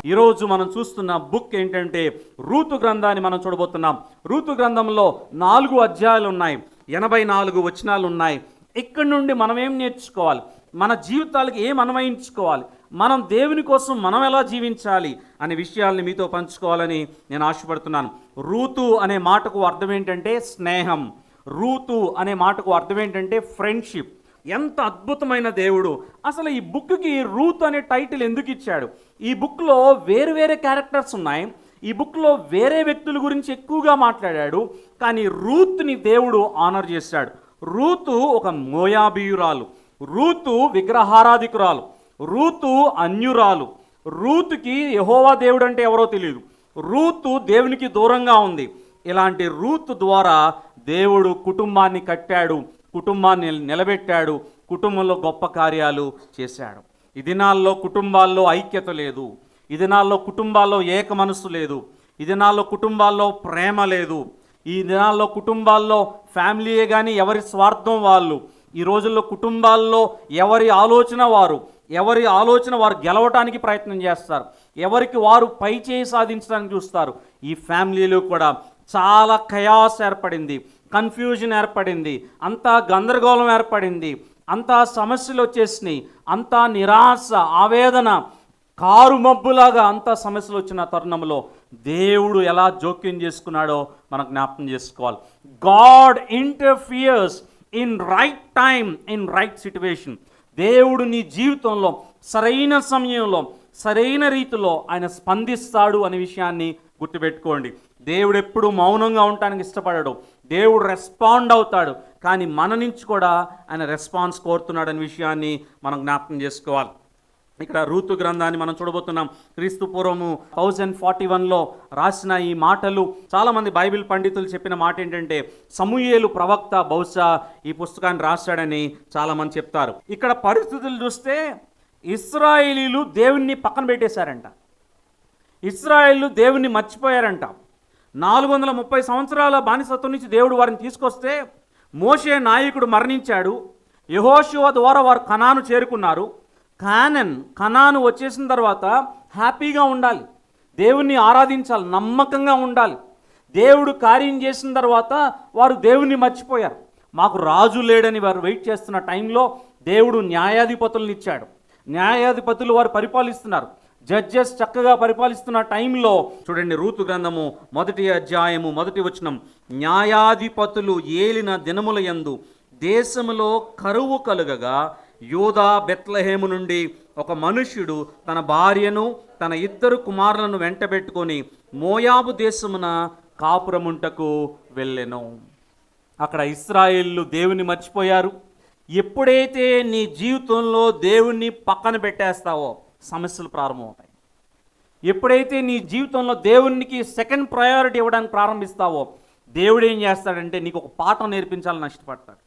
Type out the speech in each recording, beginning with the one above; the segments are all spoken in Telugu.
ఈరోజు మనం చూస్తున్న బుక్ ఏంటంటే రూతు గ్రంథాన్ని మనం చూడబోతున్నాం. రూతు గ్రంథంలో 4 అధ్యాయాలు ఉన్నాయి, 84 వచనాలు ఉన్నాయి. ఇక్కడ నుండి మనం ఏం నేర్చుకోవాలి, మన జీవితాలకు ఏం అన్వయించుకోవాలి, మనం దేవుని కోసం మనం ఎలా జీవించాలి అనే విషయాల్ని మీతో పంచుకోవాలని నేను ఆశపడుతున్నాను. రూతు అనే మాటకు అర్థం ఏంటంటే స్నేహం. రూతు అనే మాటకు అర్థం ఏంటంటే ఫ్రెండ్షిప్. ఎంత అద్భుతమైన దేవుడు! అసలు ఈ బుక్కి రూత్ అనే టైటిల్ ఎందుకు ఇచ్చాడు? ఈ బుక్లో వేరు వేరే క్యారెక్టర్స్ ఉన్నాయి. ఈ బుక్లో వేరే వ్యక్తుల గురించి ఎక్కువగా మాట్లాడాడు, కానీ రూత్ని దేవుడు ఆనర్ చేశాడు. రూతు ఒక మోయాబీయురాలు, రూతు విగ్రహారాధికురాలు, రూతు అన్యురాలు, రూతుకి యెహోవా దేవుడు అంటే ఎవరో తెలియదు, రూతు దేవునికి దూరంగా ఉంది. ఇలాంటి రూతు ద్వారా దేవుడు కుటుంబాన్ని కట్టాడు, కుటుంబాన్ని నిలబెట్టాడు, కుటుంబంలో గొప్ప కార్యాలు చేశాడు. ఈ దినాల్లో కుటుంబాల్లో ఐక్యత లేదు, ఈ దినాల్లో కుటుంబాల్లో ఏక మనస్సు లేదు, ఈ దినాల్లో కుటుంబాల్లో ప్రేమ లేదు, ఈ దినాల్లో కుటుంబాల్లో ఫ్యామిలీయే కానీ ఎవరి స్వార్థం వాళ్ళు. ఈ రోజుల్లో కుటుంబాల్లో ఎవరి ఆలోచన వారు గెలవటానికి ప్రయత్నం చేస్తారు, ఎవరికి వారు పై చేయి సాధించడానికి చూస్తారు. ఈ ఫ్యామిలీలో కూడా చాలా కయాస్ ఏర్పడింది, కన్ఫ్యూజన్ ఏర్పడింది, అంతా గందరగోళం ఏర్పడింది, అంతా సమస్యలు వచ్చేసినాయి, అంతా నిరాశ, ఆవేదన, కారు మబ్బులాగా అంతా సమస్యలు వచ్చిన తరుణంలో దేవుడు ఎలా జోక్యం చేసుకున్నాడో మనం జ్ఞాపకం చేసుకోవాలి. God interferes in right time, in right situation. దేవుడు నీ జీవితంలో సరైన సమయంలో సరైన రీతిలో ఆయన స్పందిస్తాడు అనే విషయాన్ని గుర్తుపెట్టుకోండి. దేవుడు ఎప్పుడు మౌనంగా ఉండటానికి ఇష్టపడడు, దేవుడు రెస్పాండ్ అవుతాడు, కానీ మన నుంచి కూడా ఆయన రెస్పాన్స్ కోరుతున్నాడు అనే విషయాన్ని మనం జ్ఞాపకం చేసుకోవాలి. ఇక్కడ రూతు గ్రంథాన్ని మనం చూడబోతున్నాం. క్రీస్తు పూర్వము 1041లో రాసిన ఈ మాటలు చాలామంది బైబిల్ పండితులు చెప్పిన మాట ఏంటంటే సమూయేలు ప్రవక్త బహుశా ఈ పుస్తకాన్ని రాశాడని చాలామంది చెప్తారు. ఇక్కడ పరిస్థితులు చూస్తే ఇశ్రాయేలీలు దేవుణ్ణి పక్కన పెట్టేశారంట, ఇశ్రాయేలు దేవుణ్ణి మర్చిపోయారంట. 430 సంవత్సరాల బానిసత్వం నుంచి దేవుడు వారిని తీసుకొస్తే మోషే నాయకుడు మరణించాడు, యెహోషువ ద్వారా వారు కనాను చేరుకున్నారు. కనాను వచ్చేసిన తర్వాత హ్యాపీగా ఉండాలి, దేవుణ్ణి ఆరాధించాలి, నమ్మకంగా ఉండాలి. దేవుడు కార్యం చేసిన తర్వాత వారు దేవుణ్ణి మర్చిపోయారు. మాకు రాజు లేడని వారు వెయిట్ చేస్తున్న టైంలో దేవుడు న్యాయాధిపతులను ఇచ్చాడు, న్యాయాధిపతులు వారు పరిపాలిస్తున్నారు, జడ్జెస్ చక్కగా పరిపాలిస్తున్న టైంలో చూడండి రూతు గ్రంథము 1వ అధ్యాయము 1వ వచనం. న్యాయాధిపతులు ఏలిన దినముల యందు దేశములో కరువు కలుగగా యూదా బెత్లెహేము నుండి ఒక మనుష్యుడు తన భార్యను తన 2 కుమారులను వెంటబెట్టుకొని మోయాబు దేశమున కాపురముంటకు వెళ్ళెను. అక్కడ ఇశ్రాయేలు దేవుని మర్చిపోయారు. ఎప్పుడైతే నీ జీవితంలో దేవుణ్ణి పక్కన పెట్టేస్తావో సమస్యలు ప్రారంభమవుతాయి. ఎప్పుడైతే నీ జీవితంలో దేవునికి సెకండ్ ప్రయారిటీ ఇవ్వడానికి ప్రారంభిస్తావో దేవుడు ఏం చేస్తాడంటే నీకు ఒక పాఠం నేర్పించాలని ఇష్టపడతాడు.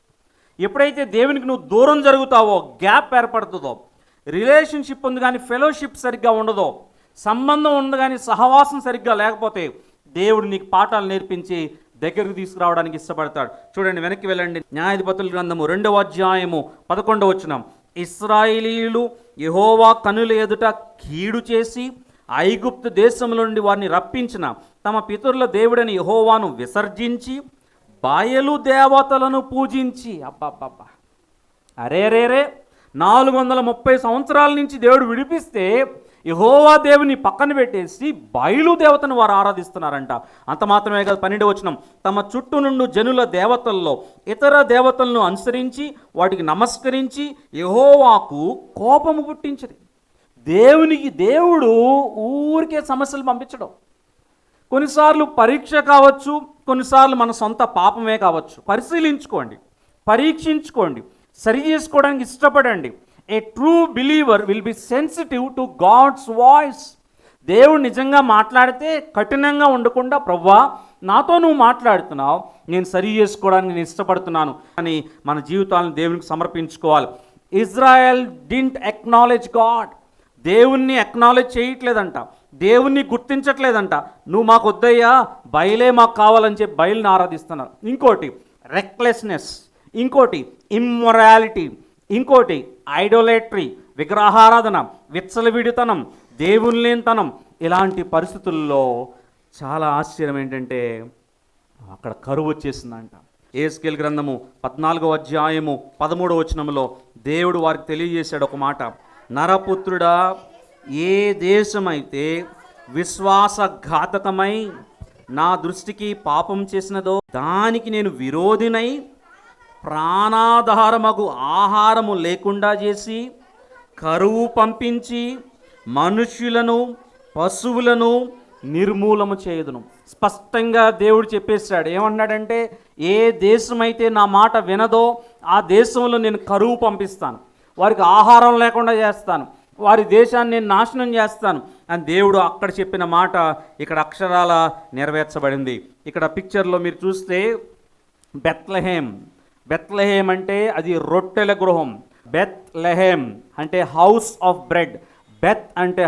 ఎప్పుడైతే దేవునికి నువ్వు దూరం జరుగుతావో, గ్యాప్ ఏర్పడుతుందో, రిలేషన్షిప్ ఉంది కానీ ఫెలోషిప్ సరిగ్గా ఉండదో, సంబంధం ఉంది కానీ సహవాసం సరిగ్గా లేకపోతే దేవుడు నీకు పాఠాలు నేర్పించి దగ్గరికి తీసుకురావడానికి ఇష్టపడతాడు. చూడండి వెనక్కి వెళ్ళండి, న్యాయాధిపతుల గ్రంథము 2వ అధ్యాయము 11వ వచనం. ఇశ్రాయేలీయులు యెహోవా కనుల ఎదుట కీడు చేసి ఐగుప్తు దేశంలో నుండి వారిని రప్పించిన తమ పితరుల దేవుడని యెహోవాను విసర్జించి బయలు దేవతలను పూజించి, అబ్బబ్బబ్బా, అరేరేరే 430 సంవత్సరాల నుంచి దేవుడు విడిపిస్తే యెహోవా దేవుని పక్కన పెట్టేసి బయలు దేవతను వారు ఆరాధిస్తున్నారంట. అంత మాత్రమే కాదు, 12వ వచనం. తమ చుట్టూ నుండి జనుల దేవతల్లో ఇతర దేవతలను అనుసరించి వాటికి నమస్కరించి యెహోవాకు కోపము పుట్టించది. దేవుడు ఊరికే సమస్యలు పంపించడం. కొన్నిసార్లు పరీక్ష కావచ్చు, కొన్నిసార్లు మన సొంత పాపమే కావచ్చు. పరిశీలించుకోండి, పరీక్షించుకోండి, సరి చేసుకోవడానికి ఇష్టపడండి. A true believer will be sensitive to God's voice. దేవుడు నిజంగా మాట్లాడితే కఠినంగా ఉండకుండా, ప్రభువా నాతో నువ్వు మాట్లాడుతున్నావు, నేను సరి చేసుకోవడానికి నేను ఇష్టపడుతున్నాను అని మన జీవితాలను దేవునికి సమర్పించుకోవాలి. Israel didn't acknowledge God. దేవుణ్ణి అక్నాలెడ్జ్ చేయట్లేదంట, దేవుణ్ణి గుర్తించట్లేదంట. నువ్వు మాకు వద్దయ్యా, బయలే మాకు కావాలని చెప్పి బయలుని ఆరాధిస్తున్నారు. ఇంకోటి రెక్లెస్నెస్, ఇంకోటి ఇమ్మొరాలిటీ, ఇంకోటి ఐడోలేట్రీ, విగ్రహారాధన, విచ్చలవిడితనం, దేవుని లేనితనం, ఇలాంటి పరిస్థితుల్లో చాలా ఆశ్చర్యం ఏంటంటే అక్కడ కరువు వచ్చేసిందంట. యెహెజ్కేలు గ్రంథము 14వ అధ్యాయము 13వ వచనంలో దేవుడు వారికి తెలియజేశాడు ఒక మాట, నరపుత్రుడా, ఏ దేశమైతే విశ్వాసఘాతకమై నా దృష్టికి పాపం చేసినదో దానికి నేను విరోధినై ప్రాణాధారమగు ఆహారము లేకుండా చేసి కరువు పంపించి మనుష్యులను పశువులను నిర్మూలము చేయుదును. స్పష్టంగా దేవుడు చెప్పేశాడు. ఏమన్నాడంటే, ఏ దేశమైతే నా మాట వినదో ఆ దేశంలో నేను కరువు పంపిస్తాను, వారికి ఆహారం లేకుండా చేస్తాను, వారి దేశాన్ని నేను నాశనం చేస్తాను అని దేవుడు అక్కడ చెప్పిన మాట ఇక్కడ అక్షరాల నెరవేర్చబడింది. ఇక్కడ పిక్చర్లో మీరు చూస్తే బెత్లెహేం అంటే అది రొట్టెల గృహం. బెత్లెహేం అంటే హౌస్ ఆఫ్ బ్రెడ్. బెత్ అంటే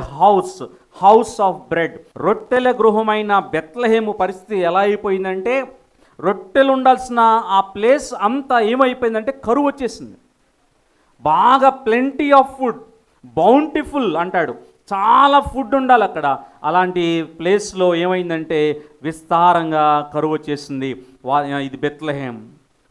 హౌస్ ఆఫ్ బ్రెడ్. రొట్టెల గృహమైన బెత్లెహేము పరిస్థితి ఎలా అయిపోయిందంటే, రొట్టెలు ఉండాల్సిన ఆ ప్లేస్ అంతా ఏమైపోయిందంటే కరువు వచ్చేసింది. బాగా ప్లెంటీ ఆఫ్ ఫుడ్, బౌంటిఫుల్ అంటాడు, చాలా ఫుడ్ ఉండాలి అక్కడ. అలాంటి ప్లేస్లో ఏమైందంటే విస్తారంగా కరువు వచ్చేసింది. ఇది బెత్లెహేం.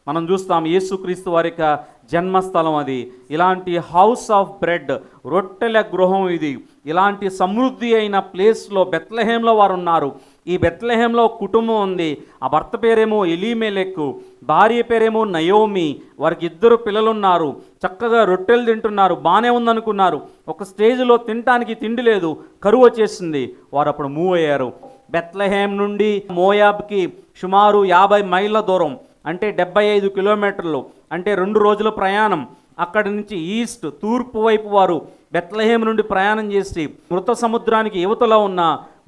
మనం చూస్తాం యేసుక్రీస్తు వారి యొక్క జన్మస్థలం అది. ఇలాంటి హౌస్ ఆఫ్ బ్రెడ్, రొట్టెల గృహం ఇది. ఇలాంటి సమృద్ధి అయిన ప్లేస్లో బెత్లెహేంలో వారు ఉన్నారు. ఈ బెత్లెహేంలో కుటుంబం ఉంది. ఆ భర్త పేరేమో ఎలీమెలెకు, భార్య పేరేమో నయోమి. వారికి 2 పిల్లలు ఉన్నారు. చక్కగా రొట్టెలు తింటున్నారు, బాగానే ఉందనుకున్నారు. ఒక స్టేజ్లో తినటానికి తిండి లేదు, కరువు వచ్చేసింది. వారు అప్పుడు మూవ్ అయ్యారు. బెత్లెహేం నుండి మోయాబ్కి సుమారు 50 మైళ్ళ దూరం, అంటే 75 కిలోమీటర్లు, అంటే 2 రోజుల ప్రయాణం. అక్కడి నుంచి ఈస్ట్ తూర్పు వైపు వారు బెత్లెహేం నుండి ప్రయాణం చేసి మృత సముద్రానికి యువతలో ఉన్న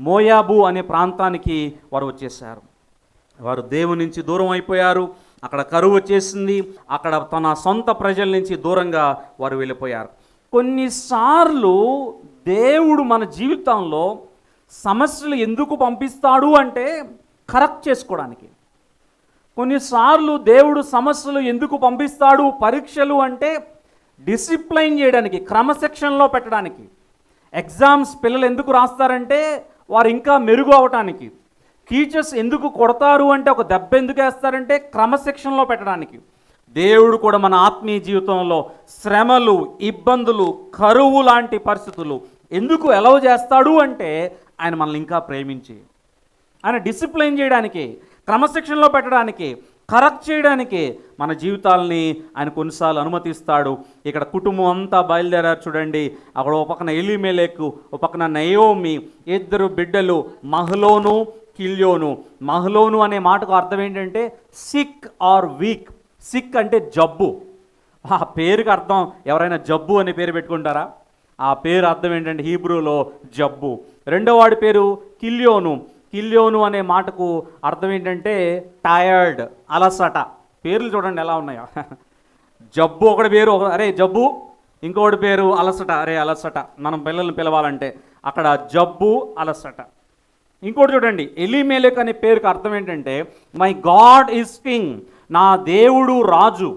మోయాబు అనే ప్రాంతానికి వారు వచ్చేసారు. వారు దేవుని నుంచి దూరం అయిపోయారు. అక్కడ కరువు వచ్చేసింది. అక్కడ తన సొంత ప్రజల నుంచి దూరంగా వారు వెళ్ళిపోయారు. కొన్నిసార్లు దేవుడు మన జీవితంలో సమస్యలు ఎందుకు పంపిస్తాడు అంటే కరెక్ట్ చేసుకోవడానికి. కొన్నిసార్లు దేవుడు సమస్యలు ఎందుకు పంపిస్తాడు, పరీక్షలు అంటే డిసిప్లైన్ చేయడానికి, క్రమశిక్షణలో పెట్టడానికి. ఎగ్జామ్స్ పిల్లలు ఎందుకు రాస్తారంటే వారు ఇంకా మెరుగు అవటానికి. టీచర్స్ ఎందుకు కొడతారు అంటే, ఒక దెబ్బ ఎందుకు వేస్తారంటే క్రమశిక్షణలో పెట్టడానికి. దేవుడు కూడా మన ఆత్మీయ జీవితంలో శ్రమలు, ఇబ్బందులు, కరువు లాంటి పరిస్థితులు ఎందుకు అలౌ చేస్తాడు అంటే ఆయన మనల్ని ఇంకా ప్రేమించి, ఆయన డిసిప్లైన్ చేయడానికి, క్రమశిక్షణలో పెట్టడానికి, కరెక్ట్ చేయడానికి మన జీవితాలని ఆయన కొన్నిసార్లు అనుమతిస్తాడు. ఇక్కడ కుటుంబం అంతా బయలుదేరారు చూడండి. అక్కడ ఒక పక్కన ఎలీమెలెకు, ఒక పక్కన నయోమి, 2 బిడ్డలు మహ్లోను, కిల్యోను. మహ్లోను అనే మాటకు అర్థం ఏంటంటే సిక్ ఆర్ వీక్. సిక్ అంటే జబ్బు. ఆ పేరుకి అర్థం, ఎవరైనా జబ్బు అనే పేరు పెట్టుకుంటారా? ఆ పేరు అర్థం ఏంటంటే హీబ్రూలో జబ్బు. రెండో వాడి పేరు కిల్యోను. కిల్యోను అనే మాటకు అర్థం ఏంటంటే టయర్డ్, అలసట. పేర్లు చూడండి ఎలా ఉన్నాయో. జబ్బు ఒకటి పేరు, అరే జబ్బు, ఇంకొకటి పేరు అలసట, అరే అలసట. మనం పిల్లల్ని పిలవాలంటే అక్కడ జబ్బు, అలసట. ఇంకోటి చూడండి, ఎలీమెలెకు అనే పేరుకి అర్థం ఏంటంటే మై గాడ్ ఈజ్ కింగ్, నా దేవుడు రాజు.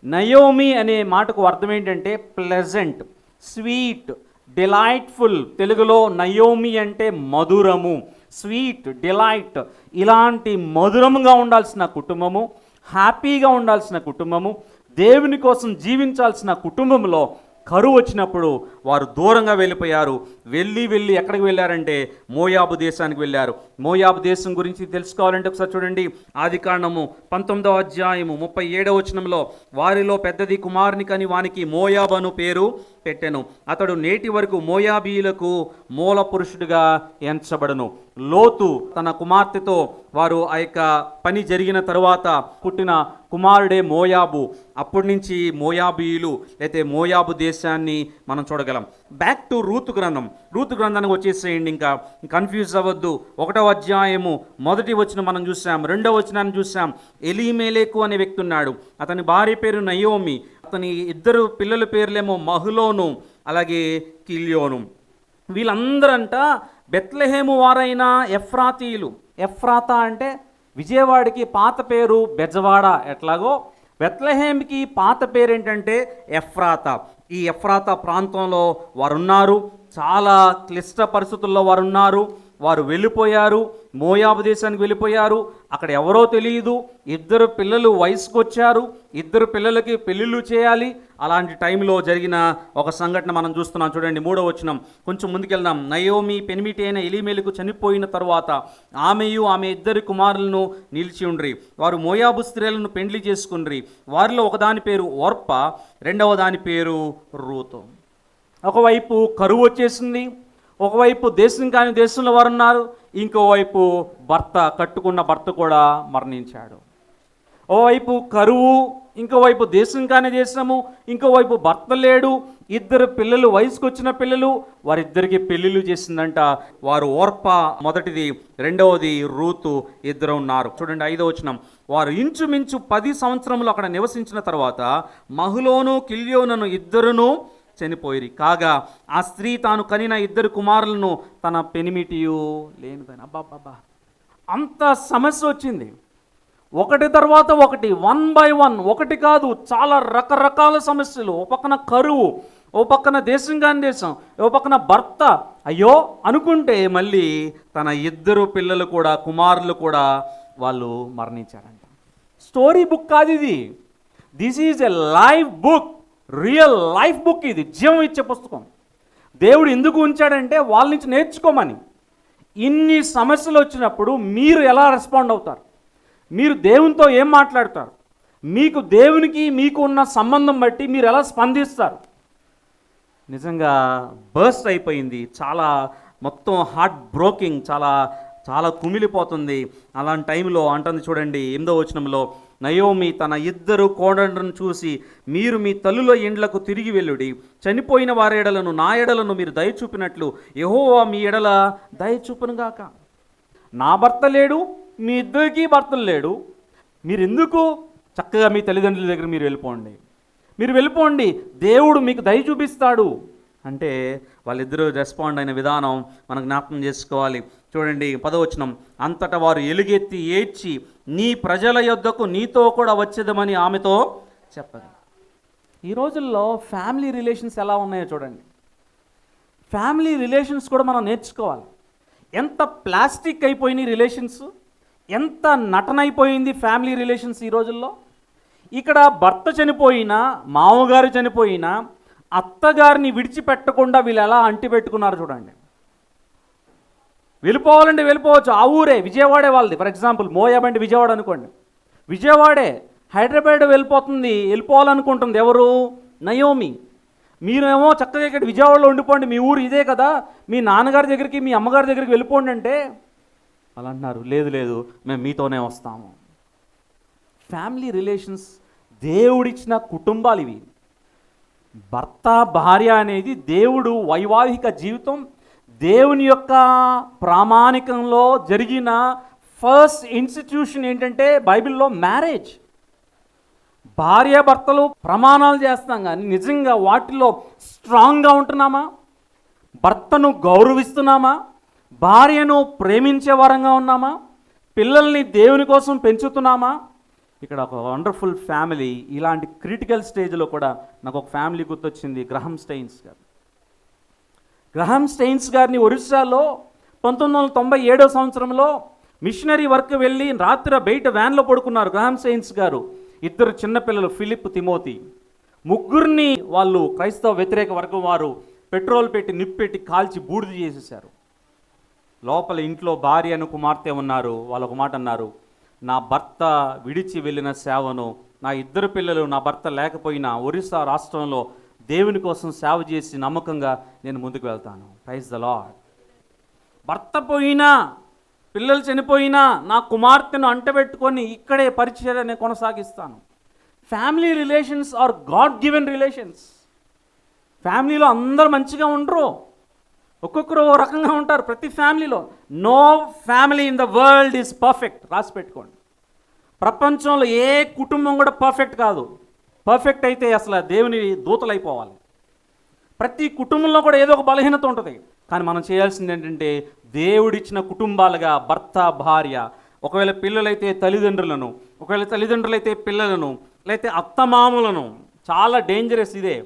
నయోమి అనే మాటకు అర్థం ఏంటంటే ప్లెజెంట్, స్వీట్, డిలైట్ఫుల్. తెలుగులో నయోమి అంటే మధురము, స్వీట్, డిలైట్. ఇలాంటి మధురముగా ఉండాల్సిన కుటుంబము, హ్యాపీగా ఉండాల్సిన కుటుంబము, దేవుని కోసం జీవించాల్సిన కుటుంబంలో కరువు వచ్చినప్పుడు వారు దూరంగా వెళ్ళిపోయారు. వెళ్ళి ఎక్కడికి వెళ్ళారంటే మోయాబు దేశానికి వెళ్ళారు. మోయాబు దేశం గురించి తెలుసుకోవాలంటే ఒకసారి చూడండి. ఆదికాండము 19వ అధ్యాయము 37వ వచనంలో, వారిలో పెద్దది కుమారుని కని వానికి మోయాబు అను పేరు పెట్టెను. అతడు నేటి వరకు మోయాబీయులకు మూల పురుషుడిగా ఎంచబడను. లోతు తన కుమార్తెతో వారు ఆ యొక్క పని జరిగిన తరువాత పుట్టిన కుమారుడే మోయాబు. అప్పటి నుంచి మోయాబీయులు అయితే మోయాబు దేశాన్ని మనం చూడగలం. బ్యాక్ టు రూతు గ్రంథం. రూతు గ్రంథానికి వచ్చేసేయండి, ఇంకా కన్ఫ్యూజ్ అవ్వద్దు. 1వ అధ్యాయము 1వ వచనం మనం చూసాం, 2వ వచనాన్ని చూసాం. ఎలీమెలెకు అనే వ్యక్తి ఉన్నాడు. అతని భార్య పేరు నయోమి. అతని 2 పిల్లల పేర్లేమో మహ్లోను, అలాగే కిల్యోను. వీళ్ళందరంట బెత్లెహేము వారైన ఎఫ్రాతీయులు. ఎఫ్రాతా అంటే విజయవాడకి పాత పేరు బెజవాడ ఎట్లాగో బెత్లెహేమ్కి పాత పేరేంటంటే ఎఫ్రాతా. ఈ ఎఫ్రాతా ప్రాంతంలో వారున్నారు. చాలా క్లిష్ట పరిస్థితుల్లో వారున్నారు. వారు వెళ్ళిపోయారు, మోయాబు దేశానికి వెళ్ళిపోయారు. అక్కడ ఎవరో తెలియదు. 2 పిల్లలు వయసుకు వచ్చారు, 2 పిల్లలకి పెళ్ళిళ్ళు చేయాలి. అలాంటి టైంలో జరిగిన ఒక సంఘటన మనం చూస్తున్నాం. చూడండి 3వ వచనం, కొంచెం ముందుకెళ్దాం. నయోమి పెనిమిటి అయిన ఎలీమెలకు చనిపోయిన తరువాత ఆమెయు ఆమె 2 కుమారులను నిలిచి ఉండ్రి. వారు మోయాబు స్త్రీలను పెండ్లి చేసుకుండ్రి. వారిలో ఒకదాని పేరు ఓర్ప, రెండవ దాని పేరు రూతు. ఒకవైపు కరువు వచ్చేసింది, ఒకవైపు దేశం కాని దేశంలో వారు ఉన్నారు, ఇంకోవైపు కట్టుకున్న భర్త కూడా మరణించాడు. ఓవైపు కరువు, ఇంకోవైపు దేశం కాని దేశము, ఇంకోవైపు భర్త లేడు, 2 పిల్లలు వయసుకు వచ్చిన పిల్లలు, వారిద్దరికి పెళ్ళిళ్ళు చేసిందంట. వారు ఓర్ప మొదటిది, రెండవది రూతు, 2 ఉన్నారు. చూడండి 5వ వచనం, వారు ఇంచుమించు 10 సంవత్సరములు అక్కడ నివసించిన తర్వాత మహులోను కిల్యోనును 2 చనిపోయిరి. కాగా ఆ స్త్రీ తాను కనిన 2 కుమారులను తన పెనిమిటియు లేనిదని. అబ్బాబ్బా, అంత సమస్య వచ్చింది. ఒకటి తర్వాత ఒకటి, 1 by 1, ఒకటి కాదు, చాలా రకరకాల సమస్యలు. ఓ పక్కన కరువు, ఓ పక్కన దేశం కాని దేశం, ఓ పక్కన భర్త. అయ్యో అనుకుంటే మళ్ళీ తన 2 పిల్లలు కూడా, కుమారులు కూడా వాళ్ళు మరణించారంట. స్టోరీ బుక్ కాదు ఇది, this is a live book, real life book. ఇది జీవం ఇచ్చే పుస్తకం. దేవుడు ఎందుకు ఉంచాడంటే వాళ్ళ నుంచి నేర్చుకోమని. ఇన్ని సమస్యలు వచ్చినప్పుడు మీరు ఎలా రెస్పాండ్ అవుతారు, మీరు దేవునితో ఏం మాట్లాడతారు, మీకు దేవునికి మీకు ఉన్న సంబంధం బట్టి మీరు ఎలా స్పందిస్తారు. నిజంగా బర్స్ట్ అయిపోయింది. చాలా మొత్తం హార్ట్ బ్రోకింగ్, చాలా చాలా కుమిలిపోతుంది. అలాంటి టైంలో అంటుంది చూడండి 8వ వచనంలో, నయోమి తన 2 కోడళ్ళను చూసి, మీరు మీ తల్లుల ఇండ్లకు తిరిగి వెళ్ళుడి. చనిపోయిన వారి ఎడలను నా ఎడలను మీరు దయ చూపినట్లు యెహోవా మీ ఎడల దయ చూపునుగాక. నా భర్త లేడు, మీ 2కి భర్తలు లేడు, మీరు ఎందుకు చక్కగా మీ తల్లిదండ్రుల దగ్గర మీరు వెళ్ళిపోండి, దేవుడు మీకు దయ చూపిస్తాడు అంటే వాళ్ళిద్దరూ రెస్పాండ్ అయిన విధానం మనం జ్ఞాపకం చేసుకోవాలి. చూడండి 10వ వచనం, అంతటా వారు ఎలుగెత్తి ఏడ్చి నీ ప్రజల యొద్దకు నీతో కూడా వచ్చేదమని ఆమెతో చెప్పదు. ఈ రోజుల్లో ఫ్యామిలీ రిలేషన్స్ ఎలా ఉన్నాయో చూడండి. ఫ్యామిలీ రిలేషన్స్ కూడా మనం నేర్చుకోవాలి. ఎంత ప్లాస్టిక్ అయిపోయినాయి రిలేషన్స్, ఎంత నటన అయిపోయింది ఫ్యామిలీ రిలేషన్స్ ఈ రోజుల్లో. ఇక్కడ భర్త చనిపోయినా, మామగారు చనిపోయినా, అత్తగారిని విడిచిపెట్టకుండా వీళ్ళు ఎలా అంటి పెట్టుకున్నారు చూడండి. వెళ్ళిపోవాలంటే వెళ్ళిపోవచ్చు, ఆ ఊరే, విజయవాడే వాళ్ళది. ఫర్ ఎగ్జాంపుల్ మోయాబ్ అంటే విజయవాడ అనుకోండి, విజయవాడే. హైదరాబాద్ వెళ్ళిపోవాలనుకుంటుంది ఎవరు? నయోమి. మీరేమో చక్కగా ఇక్కడ విజయవాడలో ఉండిపోండి, మీ ఊరు ఇదే కదా, మీ నాన్నగారి దగ్గరికి మీ అమ్మగారి దగ్గరికి వెళ్ళిపోండి అంటే వాళ్ళు అంటున్నారు లేదు మేము మీతోనే వస్తాము. ఫ్యామిలీ రిలేషన్స్ దేవుడిచ్చిన కుటుంబాలు ఇవి. భర్త భార్య అనేది దేవుడు వైవాహిక జీవితం, దేవుని యొక్క ప్రామాణికంలో జరిగిన ఫస్ట్ ఇన్స్టిట్యూషన్ ఏంటంటే బైబిల్లో మ్యారేజ్. భార్యాభర్తలు ప్రమాణాలు చేస్తాం కానీ నిజంగా వాటిలో స్ట్రాంగ్గా ఉంటున్నామా? భర్తను గౌరవిస్తున్నామా? భార్యను ప్రేమించే వరంగా ఉన్నామా? పిల్లల్ని దేవుని కోసం పెంచుతున్నామా? ఇక్కడ ఒక వండర్ఫుల్ ఫ్యామిలీ. ఇలాంటి క్రిటికల్ స్టేజ్లో కూడా నాకు ఒక ఫ్యామిలీ గుర్తొచ్చింది, గ్రహం స్టెయిన్స్ గారిని ఒరిస్సాలో 1997 సంవత్సరంలో మిషనరీ వర్క్ వెళ్ళి రాత్రి బయట వ్యాన్లో పడుకున్నారు గ్రహం స్టెయిన్స్ గారు. 2 చిన్నపిల్లలు, ఫిలిప్, తిమోతి. 3 వాళ్ళు క్రైస్తవ వ్యతిరేక వర్గం వారు పెట్రోల్ పెట్టి నిప్పెట్టి కాల్చి బూడిద చేసేసారు. లోపల ఇంట్లో భార్యను కుమార్తె ఉన్నారు. వాళ్ళు ఒక మాట అన్నారు, నా భర్త విడిచి వెళ్ళిన సేవను, నా 2 పిల్లలు నా భర్త లేకపోయినా ఒరిస్సా రాష్ట్రంలో దేవుని కోసం సేవ చేసి నమ్మకంగా నేను ముందుకు వెళ్తాను. Praise the Lord. భర్త పోయినా, పిల్లలు చనిపోయినా నా కుమార్తెను అంటబెట్టుకొని ఇక్కడే పరిచర్యని కొనసాగిస్తాను. Family relations are God given relations. ఫ్యామిలీలో అందరూ మంచిగా ఉండరు, ఒక్కొక్కరు ఓ రకంగా ఉంటారు ప్రతి ఫ్యామిలీలో. No family in the world is perfect. రాసి పెట్టుకోండి. ప్రపంచంలో ఏ కుటుంబం కూడా పర్ఫెక్ట్ కాదు. పర్ఫెక్ట్ అయితే అసలు దేవుని దూతలు అయిపోవాలి. ప్రతి కుటుంబంలో కూడా ఏదో ఒక బలహీనత ఉంటుంది. కానీ మనం చేయాల్సింది ఏంటంటే దేవుడిచ్చిన కుటుంబాలుగా భర్త భార్య, ఒకవేళ పిల్లలైతే తల్లిదండ్రులను, ఒకవేళ తల్లిదండ్రులైతే పిల్లలను లేకపోతే అత్తమామలను, చాలా డేంజరస్ ఇదే.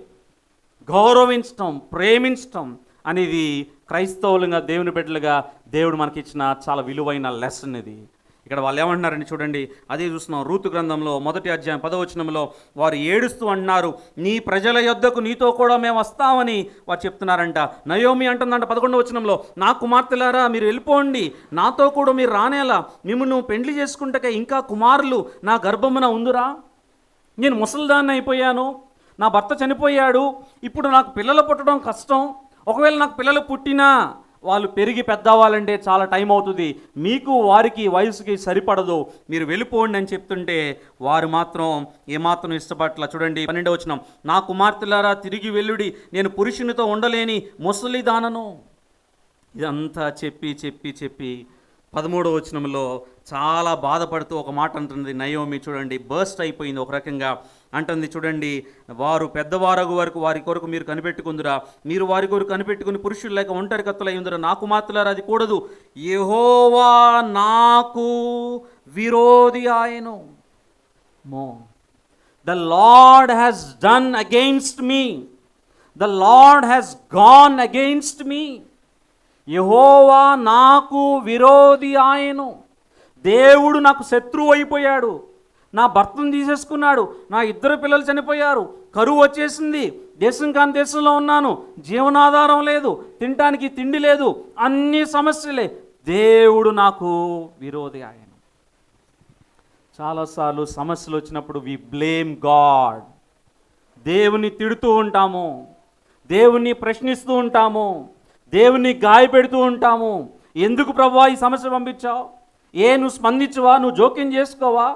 గౌరవించటం, ప్రేమించటం అనేది క్రైస్తవులుగా, దేవుని బిడ్డలుగా దేవుడు మనకిచ్చిన చాలా విలువైన లెసన్ ఇది. ఇక్కడ వాళ్ళు ఏమంటున్నారండి చూడండి, అదే చూస్తున్నాం రూతు గ్రంథంలో 1వ అధ్యాయం 10వ వచనంలో వారు ఏడుస్తూ అంటున్నారు, నీ ప్రజల యొద్దకు నీతో కూడా మేము వస్తామని వారు చెప్తున్నారంట. నయోమి అంటుందంట 11వ వచనంలో, నా కుమార్తెలారా మీరు వెళ్ళిపోండి, నాతో కూడా మీరు రానేలా, మిమ్మల్ని పెండ్లి చేసుకుంటే ఇంకా కుమారులు నా గర్భమున ఉందురా? నేను ముసలిదాన్ని అయిపోయాను, నా భర్త చనిపోయాడు, ఇప్పుడు నాకు పిల్లలు పుట్టడం కష్టం. ఒకవేళ నాకు పిల్లలు పుట్టినా వాళ్ళు పెరిగి పెద్దవాళ్ళంటే చాలా టైం అవుతుంది, మీకు వారికి వయసుకి సరిపడదు, మీరు వెళ్ళిపోండి అని చెప్తుంటే వారు మాత్రం ఏమాత్రం ఇష్టపట్ల. చూడండి 12వ వచనం, నా కుమార్తెలారా తిరిగి వెళ్ళుడి, నేను పురుషునితో ఉండలేని ముసలిదానను. ఇదంతా చెప్పి చెప్పి చెప్పి 13వ వచనంలో చాలా బాధపడుతూ ఒక మాట అంటుంది నయోమి. చూడండి బర్స్ట్ అయిపోయింది ఒక రకంగా. అంటుంది చూడండి, వారు పెద్దవారగు వరకు వారి కొరకు మీరు కనిపెట్టుకుందురా, మీరు వారి కొరకు కనిపెట్టుకుని పురుషులు లేక ఒంటరి కత్తులై ఉందిరా, నాకు మాత్రలారా అది కూడదు, యెహోవా నాకు విరోధి ఆయను. The Lord has done against me, the Lord has gone against me. యెహోవా నాకు విరోధి ఆయను. దేవుడు నాకు శత్రువు అయిపోయాడు, నా భర్తను తీసేసుకున్నాడు, నా 2 పిల్లలు చనిపోయారు, కరువు వచ్చేసింది, దేశం కాని దేశంలో ఉన్నాను, జీవనాధారం లేదు, తినటానికి తిండి లేదు, అన్ని సమస్యలే. దేవుడు నాకు విరోధి ఆయన. చాలాసార్లు సమస్యలు వచ్చినప్పుడు వి బ్లేమ్ గాడ్. దేవుని తిడుతూ ఉంటాము, దేవుణ్ణి ప్రశ్నిస్తూ ఉంటాము, దేవుణ్ణి గాయపెడుతూ ఉంటాము. ఎందుకు ప్రభువా ఈ సమస్య పంపించావు? నువ్వు స్పందించవా? నువ్వు జోక్యం చేసుకోవా?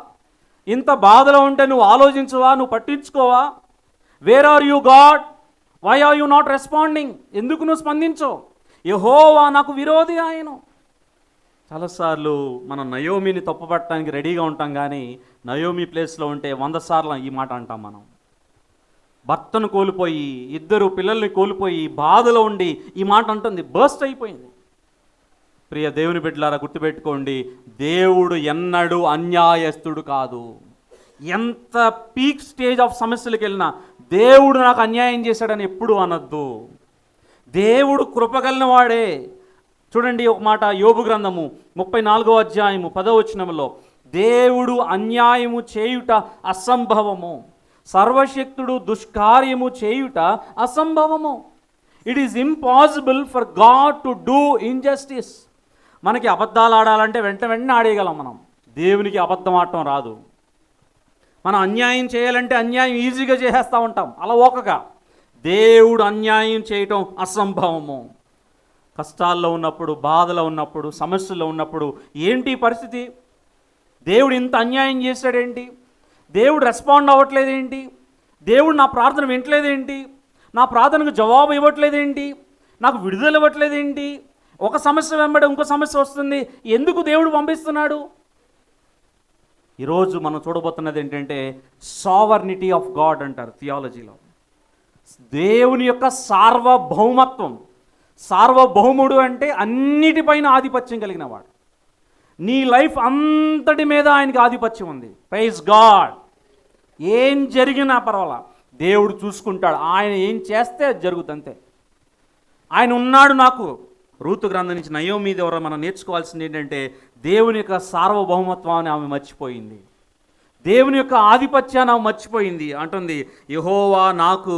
ఇంత బాధలో ఉంటే నువ్వు ఆలోచించవా? నువ్వు పట్టించుకోవా? Where are you God? Why are you not responding? ఎందుకు నువ్వు స్పందించవు? యెహోవా నాకు విరోధి ఆయన. చాలాసార్లు మనం నయోమిని తప్పుపట్టడానికి రెడీగా ఉంటాం, కానీ నయోమి ప్లేస్లో ఉంటే 100 సార్లు ఈ మాట అంటాం మనం. భర్తను కోల్పోయి 2 పిల్లల్ని కోల్పోయి బాధలో ఉండి ఈ మాట అంటుంది, బర్స్ట్ అయిపోయింది. ప్రియ దేవుని బిడ్డలారా గుర్తుపెట్టుకోండి, దేవుడు ఎన్నడూ అన్యాయస్తుడు కాదు. ఎంత పీక్ స్టేజ్ ఆఫ్ సమస్యలకు వెళ్ళినా దేవుడు నాకు అన్యాయం చేశాడని ఎప్పుడు అనొద్దు. దేవుడు కృపగలిగిన వాడే. చూడండి ఒక మాట, యోబు గ్రంథము 34వ అధ్యాయము 10వ వచనంలో, దేవుడు అన్యాయము చేయుట అసంభవము, సర్వశక్తుడు దుష్కార్యము చేయుట అసంభవము. It is impossible for God to do injustice. మనకి అబద్ధాలు ఆడాలంటే వెంటనే ఆడేయగలం మనం, దేవునికి అబద్ధం ఆడటం రాదు. మనం అన్యాయం చేయాలంటే అన్యాయం ఈజీగా చేసేస్తూ ఉంటాం అలవోకగా. దేవుడు అన్యాయం చేయటం అసంభవము. కష్టాల్లో ఉన్నప్పుడు, బాధలో ఉన్నప్పుడు, సమస్యల్లో ఉన్నప్పుడు ఏంటి పరిస్థితి? దేవుడు ఇంత అన్యాయం చేశాడేంటి? దేవుడు రెస్పాండ్ అవ్వట్లేదేంటి? దేవుడు నా ప్రార్థన వింటలేదేంటి? నా ప్రార్థనకు జవాబు ఇవ్వట్లేదేంటి? నాకు విడుదల ఇవ్వట్లేదేంటి? ఒక సమస్య వెంబడి ఇంకో సమస్య వస్తుంది, ఎందుకు దేవుడు పంపిస్తున్నాడు? ఈరోజు మనం చూడబోతున్నది ఏంటంటే సావర్నిటీ ఆఫ్ గాడ్ అంటారు థియాలజీలో. దేవుని యొక్క సార్వభౌమత్వం. సార్వభౌముడు అంటే అన్నిటిపైన ఆధిపత్యం కలిగిన వాడు. నీ లైఫ్ అంతటి మీద ఆయనకి ఆధిపత్యం ఉంది. Praise God. ఏం జరిగినా పర్వాలా, దేవుడు చూసుకుంటాడు. ఆయన ఏం చేస్తే అది జరుగుతుంది అంతే. ఆయన ఉన్నాడు నాకు. రూతు గ్రంథం నుంచి నయోమి ద్వారా మనం నేర్చుకోవాల్సింది ఏంటంటే దేవుని యొక్క సార్వభౌమత్వాన్ని ఆమె మర్చిపోయింది, దేవుని యొక్క ఆధిపత్యాన్ని ఆమె మర్చిపోయింది. అంటుంది, యెహోవా నాకు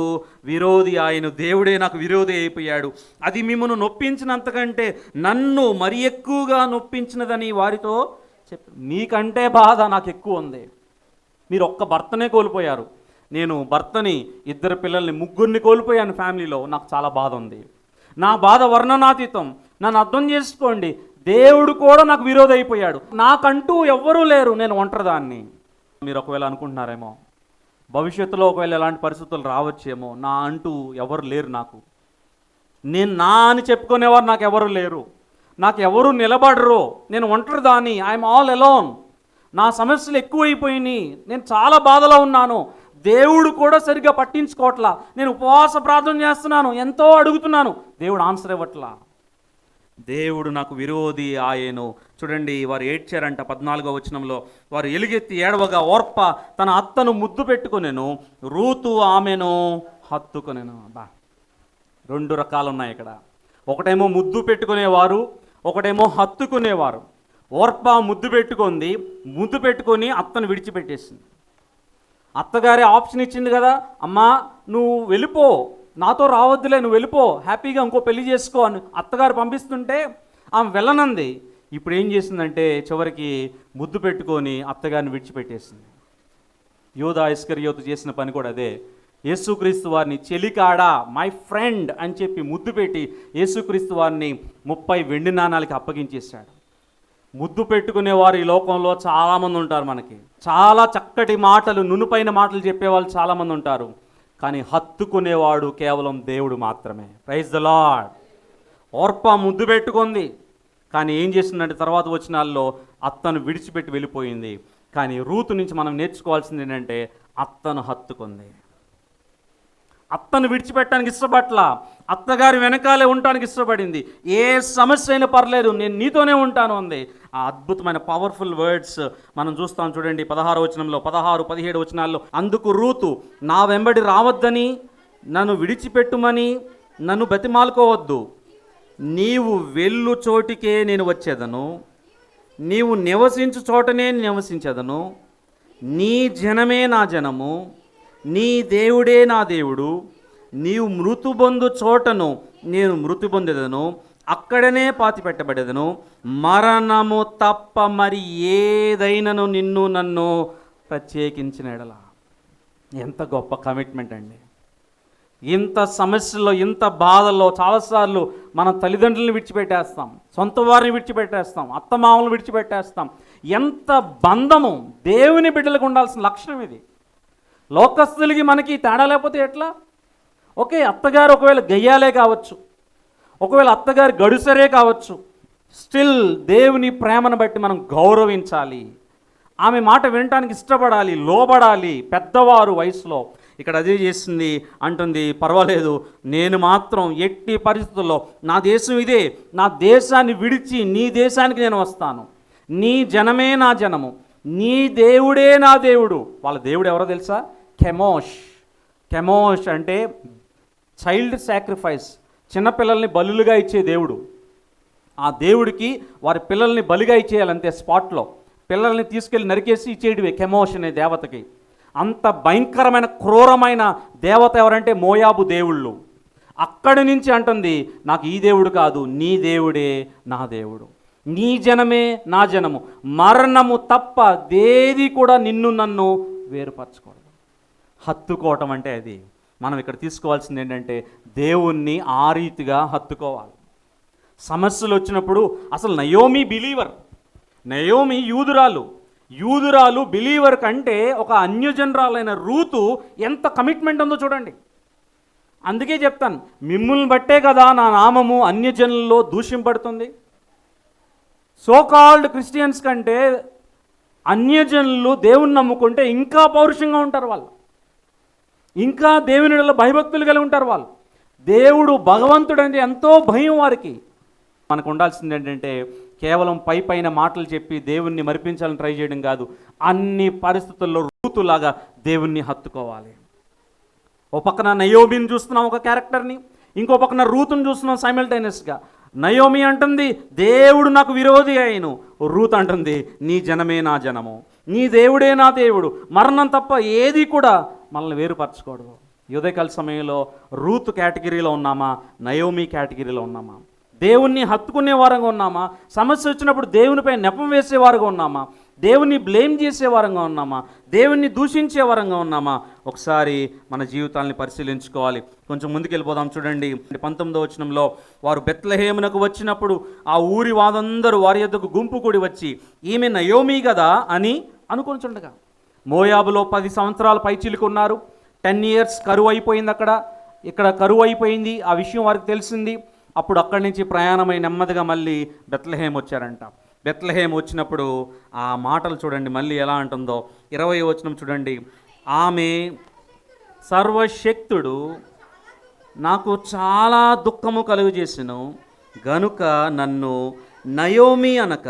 విరోధి ఆయన, దేవుడే నాకు విరోధి అయిపోయాడు. అది మిమ్మల్ని నొప్పించినంతకంటే నన్ను మరి ఎక్కువగా నొప్పించినదని వారితో చెప్పి, మీకంటే బాధ నాకు ఎక్కువ ఉంది. మీరు ఒక్క భర్తనే కోల్పోయారు, నేను భర్తని, 2 పిల్లల్ని, 3 కోల్పోయాను ఫ్యామిలీలో. నాకు చాలా బాధ ఉంది. నా బాధ వర్ణనాతీతం. నన్ను అర్థం చేసుకోండి. దేవుడు కూడా నాకు విరోధి అయిపోయాడు. నాకంటూ ఎవ్వరూ లేరు, నేను ఒంటరిదాన్ని. మీరు ఒకవేళ అనుకుంటున్నారేమో, భవిష్యత్తులో ఒకవేళ ఎలాంటి పరిస్థితులు రావచ్చేమో, నా అంటూ ఎవరు లేరు నాకు, నేను నా అని చెప్పుకునేవారు నాకు ఎవరు లేరు, నాకు ఎవరు నిలబడరు, నేను ఒంటరిదాన్ని, ఐఎమ్ ఆల్ అలోన్, నా సమస్యలు ఎక్కువైపోయినాయి, నేను చాలా బాధలో ఉన్నాను, దేవుడు కూడా సరిగ్గా పట్టించుకోవట్లా, నేను ఉపవాస ప్రార్థన చేస్తున్నాను, ఎంతో అడుగుతున్నాను, దేవుడు ఆన్సర్ ఇవ్వట్లా. దేవుడు నాకు విరోధి ఆయను. చూడండి, వారు ఏడ్చారంట 14వ వచనంలో. వారు ఎలుగెత్తి ఏడవగా ఓర్ప తన అత్తను ముద్దు పెట్టుకొనెను, రూతు ఆమెను హత్తుకొనెను. బా, 2 రకాలు ఉన్నాయి ఇక్కడ. ఒకటేమో ముద్దు పెట్టుకునేవారు, ఒకటేమో హత్తుకునేవారు. ఓర్ప ముద్దు పెట్టుకుంది, ముద్దు పెట్టుకొని అత్తను విడిచిపెట్టేసింది. అత్తగారే ఆప్షన్ ఇచ్చింది కదా, అమ్మా నువ్వు వెళ్ళిపో, నాతో రావద్దులే, నువ్వు వెళ్ళిపో, హ్యాపీగా ఇంకో పెళ్లి చేసుకో అని అత్తగారు పంపిస్తుంటే ఆమె వెళ్ళనంది. ఇప్పుడు ఏం చేసిందంటే చివరికి ముద్దు పెట్టుకొని అత్తగారిని విడిచిపెట్టేసింది. యూదా ఇస్కరియోతు చేసిన పని కూడా అదే. యేసుక్రీస్తు వారిని చెలికాడా, మై ఫ్రెండ్ అని చెప్పి ముద్దు పెట్టి యేసుక్రీస్తు వారిని 30 వెండి నాణాలకి అప్పగించేశాడు. ముద్దు పెట్టుకునేవారు ఈ లోకంలో చాలామంది ఉంటారు. మనకి చాలా చక్కటి మాటలు, నునుపైన మాటలు చెప్పేవాళ్ళు చాలామంది ఉంటారు. కానీ హత్తుకునేవాడు కేవలం దేవుడు మాత్రమే. Praise the lord. ఓర్ప ముద్దు పెట్టుకుంది, కానీ ఏం చేసిందంటే తర్వాత వచనాల్లో అత్తను విడిచిపెట్టి వెళ్ళిపోయింది. కానీ రూతు నుంచి మనం నేర్చుకోవాల్సింది ఏంటంటే అత్తను హత్తుకుంది. అత్తను విడిచిపెట్టడానికి ఇష్టపట్ల, అత్తగారి వెనకాలే ఉండటానికి ఇష్టపడింది. ఏ సమస్య అయినా పర్లేదు, నేను నీతోనే ఉంటాను అంది. ఆ అద్భుతమైన పవర్ఫుల్ వర్డ్స్ మనం చూస్తాం. చూడండి 16వ వచనంలో, 16, 17 వచనాల్లో, అందుకు రూతు, నా వెంబడి రావద్దని, నన్ను విడిచిపెట్టుమని నన్ను బతిమాలుకోవద్దు, నీవు వెళ్ళు చోటికే నేను వచ్చేదను, నీవు నివసించు చోటనే నివసించదను, నీ జనమే నా జనము, నీ దేవుడే నా దేవుడు, నీవు మృతు పొందు చోటను నేను మృతి పొందేదను, అక్కడనే పాతి పెట్టబడేదను, మరణము తప్ప మరి ఏదైనాను నిన్ను నన్ను ప్రత్యేకించిన ఎడల. ఎంత గొప్ప కమిట్మెంట్ అండి. ఇంత సమస్యల్లో, ఇంత బాధల్లో చాలాసార్లు మన తల్లిదండ్రులను విడిచిపెట్టేస్తాం, సొంత వారిని విడిచిపెట్టేస్తాం, అత్తమామలను విడిచిపెట్టేస్తాం. ఎంత బంధము దేవుని బిడ్డలకు ఉండాల్సిన లక్షణం ఇది. లోకస్తులకి మనకి తేడా లేకపోతే ఎట్లా? ఓకే, అత్తగారు ఒకవేళ గయ్యాలే కావచ్చు, ఒకవేళ అత్తగారు గడుసరే కావచ్చు, స్టిల్ దేవుని ప్రేమను బట్టి మనం గౌరవించాలి, ఆమె మాట వినటానికి ఇష్టపడాలి, లోబడాలి. పెద్దవారు వయసులో ఇక్కడ అదే చేసింది, అంటుంది పర్వాలేదు, నేను మాత్రం ఎట్టి పరిస్థితుల్లో, నా దేశం ఇదే, నా దేశాన్ని విడిచి నీ దేశానికి నేను వస్తాను, నీ జనమే నా జనము, నీ దేవుడే నా దేవుడు. వాళ్ళ దేవుడు ఎవరో తెలుసా? కెమోష్. కెమోష్ అంటే చైల్డ్ సాక్రిఫైస్, చిన్నపిల్లల్ని బలులుగా ఇచ్చే దేవుడు. ఆ దేవుడికి వారి పిల్లల్ని బలిగా ఇచ్చేయాలంతే, స్పాట్లో పిల్లల్ని తీసుకెళ్ళి నరికేసి ఇచ్చేయడమే కెమోష్ అనే దేవతకి. అంత భయంకరమైన క్రూరమైన దేవత ఎవరంటే మోయాబు దేవుళ్ళు. అక్కడి నుంచి అంటుంది, నాకు ఈ దేవుడు కాదు, నీ దేవుడే నా దేవుడు, నీ జనమే నా జనము, మరణము తప్ప దేది కూడా నిన్ను నన్ను వేరుపరచుకోవడం. హత్తుకోవటం అంటే అది. మనం ఇక్కడ తీసుకోవాల్సింది ఏంటంటే దేవుణ్ణి ఆ రీతిగా హత్తుకోవాలి. సమస్యలు వచ్చినప్పుడు అసలు నయోమి బిలీవర్, నయోమి యూదురాలు బిలీవర్ కంటే ఒక అన్యజనరాలైన రూతు ఎంత కమిట్మెంట్ ఉందో చూడండి. అందుకే చెప్తాను, మిమ్మల్ని బట్టే కదా నా నామము అన్యజనుల్లో దూషింపడుతుంది. సోకాల్డ్ క్రిస్టియన్స్ కంటే అన్యజనులు దేవుణ్ణి నమ్ముకుంటే ఇంకా పౌరుషంగా ఉంటారు వాళ్ళు, ఇంకా దేవునిలో భయభక్తులు కలిగి ఉంటారు వాళ్ళు. దేవుడు భగవంతుడు అంటే ఎంతో భయం వారికి. మనకు ఉండాల్సింది ఏంటంటే కేవలం పైన మాటలు చెప్పి దేవుణ్ణి మరిపించాలని ట్రై చేయడం కాదు, అన్ని పరిస్థితుల్లో రూతులాగా దేవుణ్ణి హత్తుకోవాలి. ఓ పక్కన నయోమిని చూస్తున్నాం ఒక క్యారెక్టర్ని, ఇంకో పక్కన రూతుని చూస్తున్నాం సైమల్టైనస్గా. నయోమి అంటుంది దేవుడు నాకు విరోధి అయిను, రూత్ అంటుంది నీ జనమే నా జనము, నీ దేవుడే నా దేవుడు, మరణం తప్ప ఏది కూడా మనల్ని వేరుపరచుకోడు. ఉదయకాల సమయంలో రూత్ కేటగిరీలో ఉన్నామా, నయోమి కేటగిరీలో ఉన్నామా? దేవుణ్ణి హత్తుకునే వారంగా ఉన్నామా? సమస్య వచ్చినప్పుడు దేవునిపై నెపం వేసే వారుగా ఉన్నామా? దేవుణ్ణి బ్లేమ్ చేసే వారంగా ఉన్నామా? దేవుణ్ణి దూషించే వారంగా ఉన్నామా? ఒకసారి మన జీవితాన్ని పరిశీలించుకోవాలి. కొంచెం ముందుకెళ్ళిపోదాం. చూడండి 19వ వచనంలో, వారు బెత్లెహేమునకు వచ్చినప్పుడు ఆ ఊరి వారందరూ వారి యొద్దకు గుంపు కూడి వచ్చి, ఈమె నయోమి కదా అని అనుకుంటుండగా, మోయాబులో 10 సంవత్సరాల పైచిలుకున్నారు. 10 years కరువు అయిపోయింది. ఇక్కడ కరువు అయిపోయింది, ఆ విషయం వారికి తెలిసింది. అప్పుడు అక్కడి నుంచి ప్రయాణమై నెమ్మదిగా మళ్ళీ బెత్లెహేం వచ్చారంట. బెత్లెహేం వచ్చినప్పుడు ఆ మాటలు చూడండి మళ్ళీ ఎలా అంటుందో. 20వ వచనం చూడండి, ఆమె సర్వశక్తుడు నాకు చాలా దుఃఖము కలుగజేసెను, గనుక నన్ను నయోమి అనక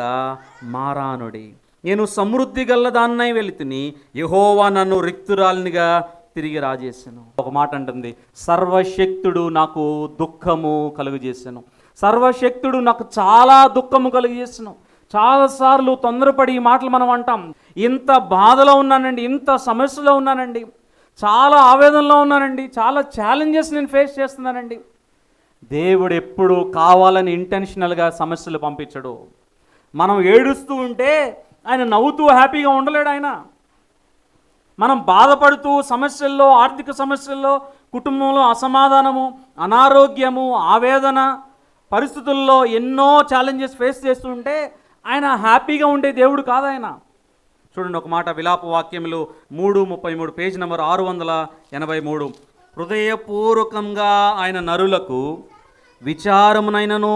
మారానుడి. నేను సమృద్ధి గలదాన్నై వెళితిని, యెహోవా నన్ను రిక్తురాలినిగా తిరిగి రాజేశాను. ఒక మాట అంటుంది, సర్వశక్తుడు నాకు దుఃఖము కలుగజేశాను. సర్వశక్తుడు నాకు చాలా దుఃఖము కలుగజేశాను. చాలాసార్లు తొందరపడి ఈ మాటలు మనం అంటాం. ఇంత బాధలో ఉన్నానండి, ఇంత సమస్యలో ఉన్నానండి, చాలా ఆవేదనలో ఉన్నానండి, చాలా ఛాలెంజెస్ నేను ఫేస్ చేస్తున్నానండి. దేవుడు ఎప్పుడు కావాలని ఇంటెన్షనల్గా సమస్యలు పంపించడు. మనం ఏడుస్తూ ఉంటే ఆయన నవ్వుతూ హ్యాపీగా ఉండలేడు. ఆయన మనం బాధపడుతూ సమస్యల్లో, ఆర్థిక సమస్యల్లో, కుటుంబంలో అసమాధానము, అనారోగ్యము, ఆవేదన పరిస్థితుల్లో ఎన్నో ఛాలెంజెస్ ఫేస్ చేస్తుంటే ఆయన హ్యాపీగా ఉండే దేవుడు కాదు ఆయన. చూడండి ఒక మాట, విలాప వాక్యములు 3:33, పేజ్ నెంబర్ 683. హృదయపూర్వకంగా ఆయన నరులకు విచారమునైనను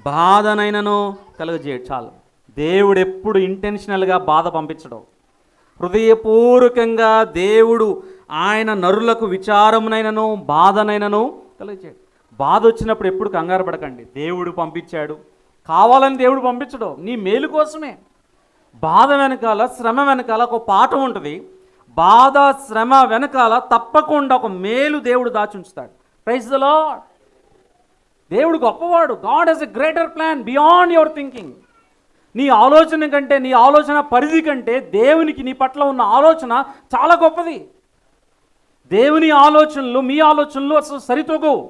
బాధనైనను కలుగజేయడు. చాలు. దేవుడు ఎప్పుడు ఇంటెన్షనల్గా బాధ పంపించడం. హృదయపూర్వకంగా దేవుడు ఆయన నరులకు విచారమునైనను బాధనైనను కలుగజేయడు. బాధ వచ్చినప్పుడు ఎప్పుడు కంగారు పడకండి. దేవుడు పంపించాడు, కావాలని దేవుడు పంపించడు, నీ మేలు కోసమే. బాధ వెనకాల, శ్రమ వెనకాల ఒక పాఠం ఉంటుంది. బాధ శ్రమ వెనకాల తప్పకుండా ఒక మేలు దేవుడు దాచుంచుతాడు. Praise the Lord. దేవుడు గొప్పవాడు. God has a greater plan beyond your thinking. నీ ఆలోచన కంటే, నీ ఆలోచన పరిధి కంటే దేవునికి నీ పట్ల ఉన్న ఆలోచన చాలా గొప్పది. దేవుని ఆలోచనలు మీ ఆలోచనలు అసలు సరితూగవు.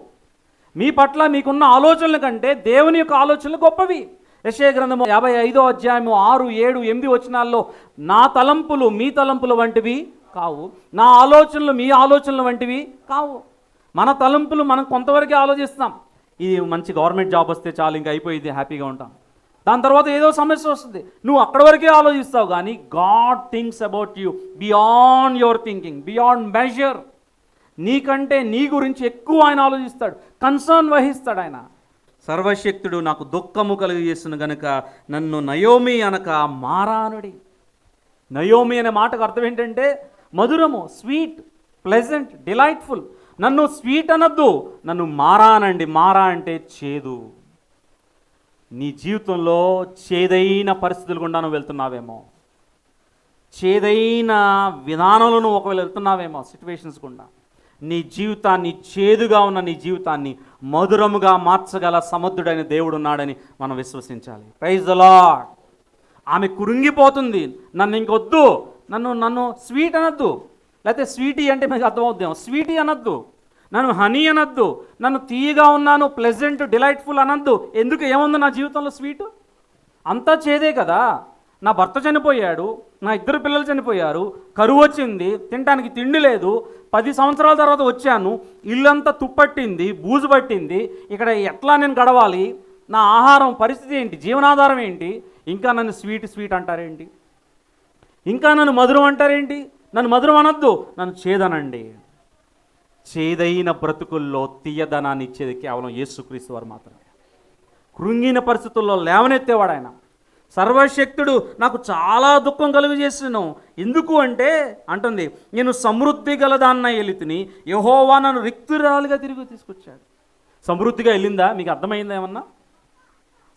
మీ పట్ల మీకున్న ఆలోచనల కంటే దేవుని యొక్క ఆలోచనలు గొప్పవి. యెషయా గ్రంథము 55వ అధ్యాయము 6, 7, 8 వచనాల్లో, నా తలంపులు మీ తలంపుల వంటివి కావు, నా ఆలోచనలు మీ ఆలోచనల వంటివి కావు. మన తలంపులు మనం కొంతవరకే ఆలోచిస్తాం. ఇది మంచి గవర్నమెంట్ జాబ్ వస్తే చాలు, ఇంకా అయిపోయింది, హ్యాపీగా ఉంటాం. దాని తర్వాత ఏదో సమస్య వస్తుంది, నువ్వు అక్కడి వరకే ఆలోచిస్తావు. కానీ God thinks about you beyond your thinking, beyond measure. నీకంటే నీ గురించి ఎక్కువ ఆయన ఆలోచిస్తాడు, కన్సర్న్ వహిస్తాడు ఆయన. సర్వశక్తుడు నాకు దుఃఖము కలుగజేస్తున్న గనుక నన్ను నయోమి అనక మారానుడి. నయోమి అనే మాటకు అర్థం ఏంటంటే మధురము, స్వీట్, ప్లెజెంట్, డిలైట్ఫుల్. నన్ను స్వీట్ అనద్దు, నన్ను మారానండి. మారా అంటే చేదు. నీ జీవితంలో చేదైన పరిస్థితులు గుండా నువ్వు వెళ్తున్నావేమో, చేదైన విధానంలో నువ్వు ఒకవేళ వెళ్తున్నావేమో, సిచ్యువేషన్స్ గుండా. నీ జీవితాన్ని, చేదుగా ఉన్న నీ జీవితాన్ని మధురముగా మార్చగల సముద్రుడైన దేవుడు ఉన్నాడని మనం విశ్వసించాలి. Praise the Lord. ఆమె కురింగిపోతుంది, నన్ను ఇంకొద్దు, నన్ను స్వీట్ అనద్దు. లేకపోతే స్వీటీ అంటే మీకు అర్థమవుద్దాం, స్వీటీ అనద్దు, నన్ను హనీ అనద్దు, నన్ను తీయగా ఉన్నాను, ప్లెజెంట్, డిలైట్ఫుల్ అనద్దు. ఎందుకు, ఏముంది నా జీవితంలో స్వీటు? అంతా చేదే కదా. నా భర్త చనిపోయాడు, నా 2 పిల్లలు చనిపోయారు, కరువు వచ్చింది, తినడానికి తిండి లేదు, 10 సంవత్సరాల తర్వాత వచ్చాను, ఇల్లంతా తుప్పట్టింది, బూజు పట్టింది, ఇక్కడ ఎట్లా నేను గడవాలి, నా ఆహారం పరిస్థితి ఏంటి, జీవనాధారం ఏంటి, ఇంకా నన్ను స్వీట్ అంటారేంటి, ఇంకా నన్ను మధురం అంటారేంటి? నన్ను మధురం అనొద్దు, నన్ను చేదనండి. చేదైన బ్రతుకుల్లో తీయదనాన్ని ఇచ్చేది కేవలం యేసుక్రీస్తు వారు మాత్రమే. కృంగిన పరిస్థితుల్లో లేవనెత్తేవాడు ఆయన. సర్వశక్తుడు నాకు చాలా దుఃఖం కలుగజేసాను. ఎందుకు అంటే అంటుంది, నేను సమృద్ధి గలదాన్న వెళితిని, యెహోవా నన్ను రిక్తురాలుగా తిరిగి తీసుకొచ్చాడు. సమృద్ధిగా వెళ్ళిందా? మీకు అర్థమైందా ఏమన్నా?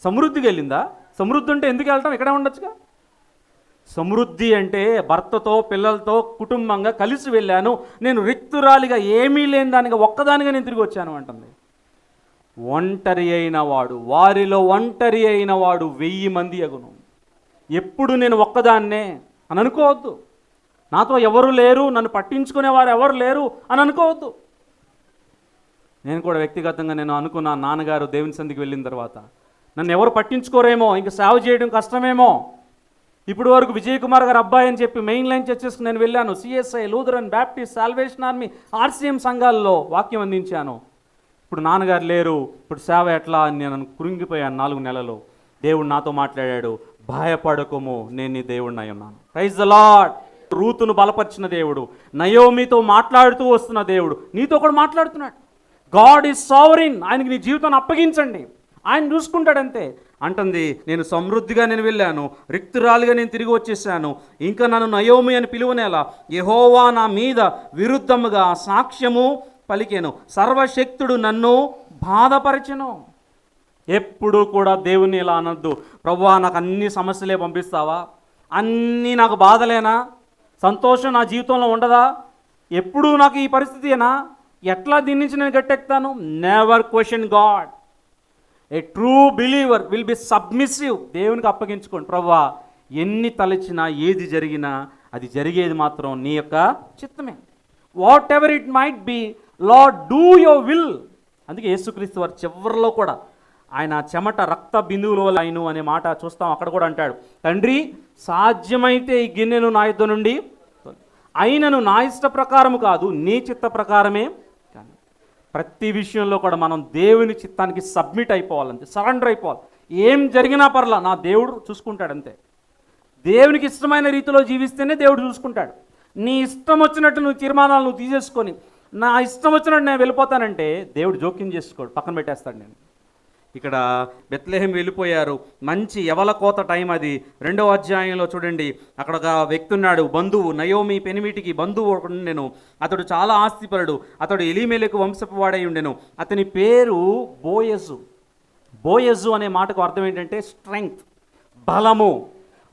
సమృద్ధిగా వెళ్ళిందా? సమృద్ధి అంటే ఎందుకు వెళ్తాం, ఇక్కడే ఉండొచ్చుగా. సమృద్ధి అంటే భర్తతో, పిల్లలతో, కుటుంబంగా కలిసి వెళ్ళాను, నేను రిక్తురాలిగా, ఏమీ లేని దానిగా, ఒక్కదానిగా నేను తిరిగి వచ్చాను అంటుంది. ఒంటరి అయిన వాడు, వారిలో ఒంటరి అయిన వాడు 1000 మంది అగును. ఎప్పుడు నేను ఒక్కదాన్నే అని అనుకోవద్దు. నాతో ఎవరు లేరు, నన్ను పట్టించుకునేవారు ఎవరు లేరు అని అనుకోవద్దు. నేను కూడా వ్యక్తిగతంగా నేను అనుకున్నా, నాన్నగారు దేవుని సన్నిధికి వెళ్ళిన తర్వాత నన్ను ఎవరు పట్టించుకోరేమో, ఇంకా సేవ చేయడం కష్టమేమో. ఇప్పుడు వరకు విజయ్ కుమార్ గారు అబ్బాయి అని చెప్పి మెయిన్ లైన్ చర్చెస్కి నేను వెళ్ళాను. CSI, Lutheran, Baptist, salvation army, RCM సంఘాల్లో వాక్యం అందించాను. ఇప్పుడు నాన్నగారు లేరు, ఇప్పుడు సేవ ఎట్లా అని నేను కురింగిపోయాను 4 నెలలు. దేవుడు నాతో మాట్లాడాడు, భయపడకము, నేను నీ దేవుడిని అయి ఉన్నాను. Praise the lord. రూతును బలపరిచిన దేవుడు, నయోమితో మాట్లాడుతూ వస్తున్న దేవుడు నీతో కూడా మాట్లాడుతున్నాడు. God is sovereign. ఆయనకి నీ జీవితాన్ని అప్పగించండి, ఆయన చూసుకుంటాడంతే. అంటుంది, నేను సమృద్ధిగా నేను వెళ్ళాను, రిక్తురాలుగా నేను తిరిగి వచ్చేసాను, ఇంకా నన్ను నయోమి అని పిలువనేలా, యెహోవా నా మీద విరుద్ధముగా సాక్ష్యము పలికెను, సర్వశక్తుడు నన్ను బాధపరచెను. ఎప్పుడు కూడా దేవుని ఇలా అనొద్దు, ప్రభువా నాకు అన్ని సమస్యలే పంపిస్తావా, అన్నీ నాకు బాధలేనా, సంతోషం నా జీవితంలో ఉండదా, ఎప్పుడు నాకు ఈ పరిస్థితేనా, ఎట్లా దీని నుంచి నేను గట్టెక్కుతాను. Never question God. A true believer will be submissive. దేవునికి అప్పగించుకోండి. ప్రభువా ఎన్ని తలచినా ఏది జరిగినా అది జరిగేది మాత్రం నీ యొక్క చిత్తమే. What ever it might B, lord do your will. అందుకే యేసుక్రీస్తు వారి చివరిలో కూడా ఆయన చెమట రక్త బిందువుల వల్ల అయిను అనే మాట చూస్తాం. అక్కడ కూడా అంటాడు, తండ్రి సాధ్యమైతే ఈ గిన్నెను నా యుద్ధ నుండి అయినను నా ఇష్ట ప్రకారము కాదు నీ చిత్త ప్రకారమే. కానీ ప్రతి విషయంలో కూడా మనం దేవుని చిత్తానికి సబ్మిట్ అయిపోవాలంతే, సరెండర్ అయిపోవాలి. ఏం జరిగినా పర్లా నా దేవుడు చూసుకుంటాడు అంతే. దేవునికి ఇష్టమైన రీతిలో జీవిస్తేనే దేవుడు చూసుకుంటాడు. నీ ఇష్టం వచ్చినట్టు నువ్వు తీర్మానాలు నువ్వు తీసేసుకొని నా ఇష్టం వచ్చినట్టు నేను వెళ్ళిపోతానంటే దేవుడు జోక్యం చేసుకోడు, పక్కన పెట్టేస్తాడు. నేను ఇక్కడ బెత్లెహేం వెళ్ళిపోయారు, మంచి యవల కోత టైం అది. 2వ అధ్యాయంలో చూడండి, అక్కడ ఒక వ్యక్తి ఉన్నాడు, బంధువు, నయోమి పెనిమిటికి బంధువు ఒకడు ఉండెను. అతడు చాలా ఆస్తిపరుడు, అతడు ఎలీమెలెకు వంశపు వాడై ఉండెను. అతని పేరు బోయజు. బోయజు అనే మాటకు అర్థం ఏంటంటే స్ట్రెంగ్త్, బలము.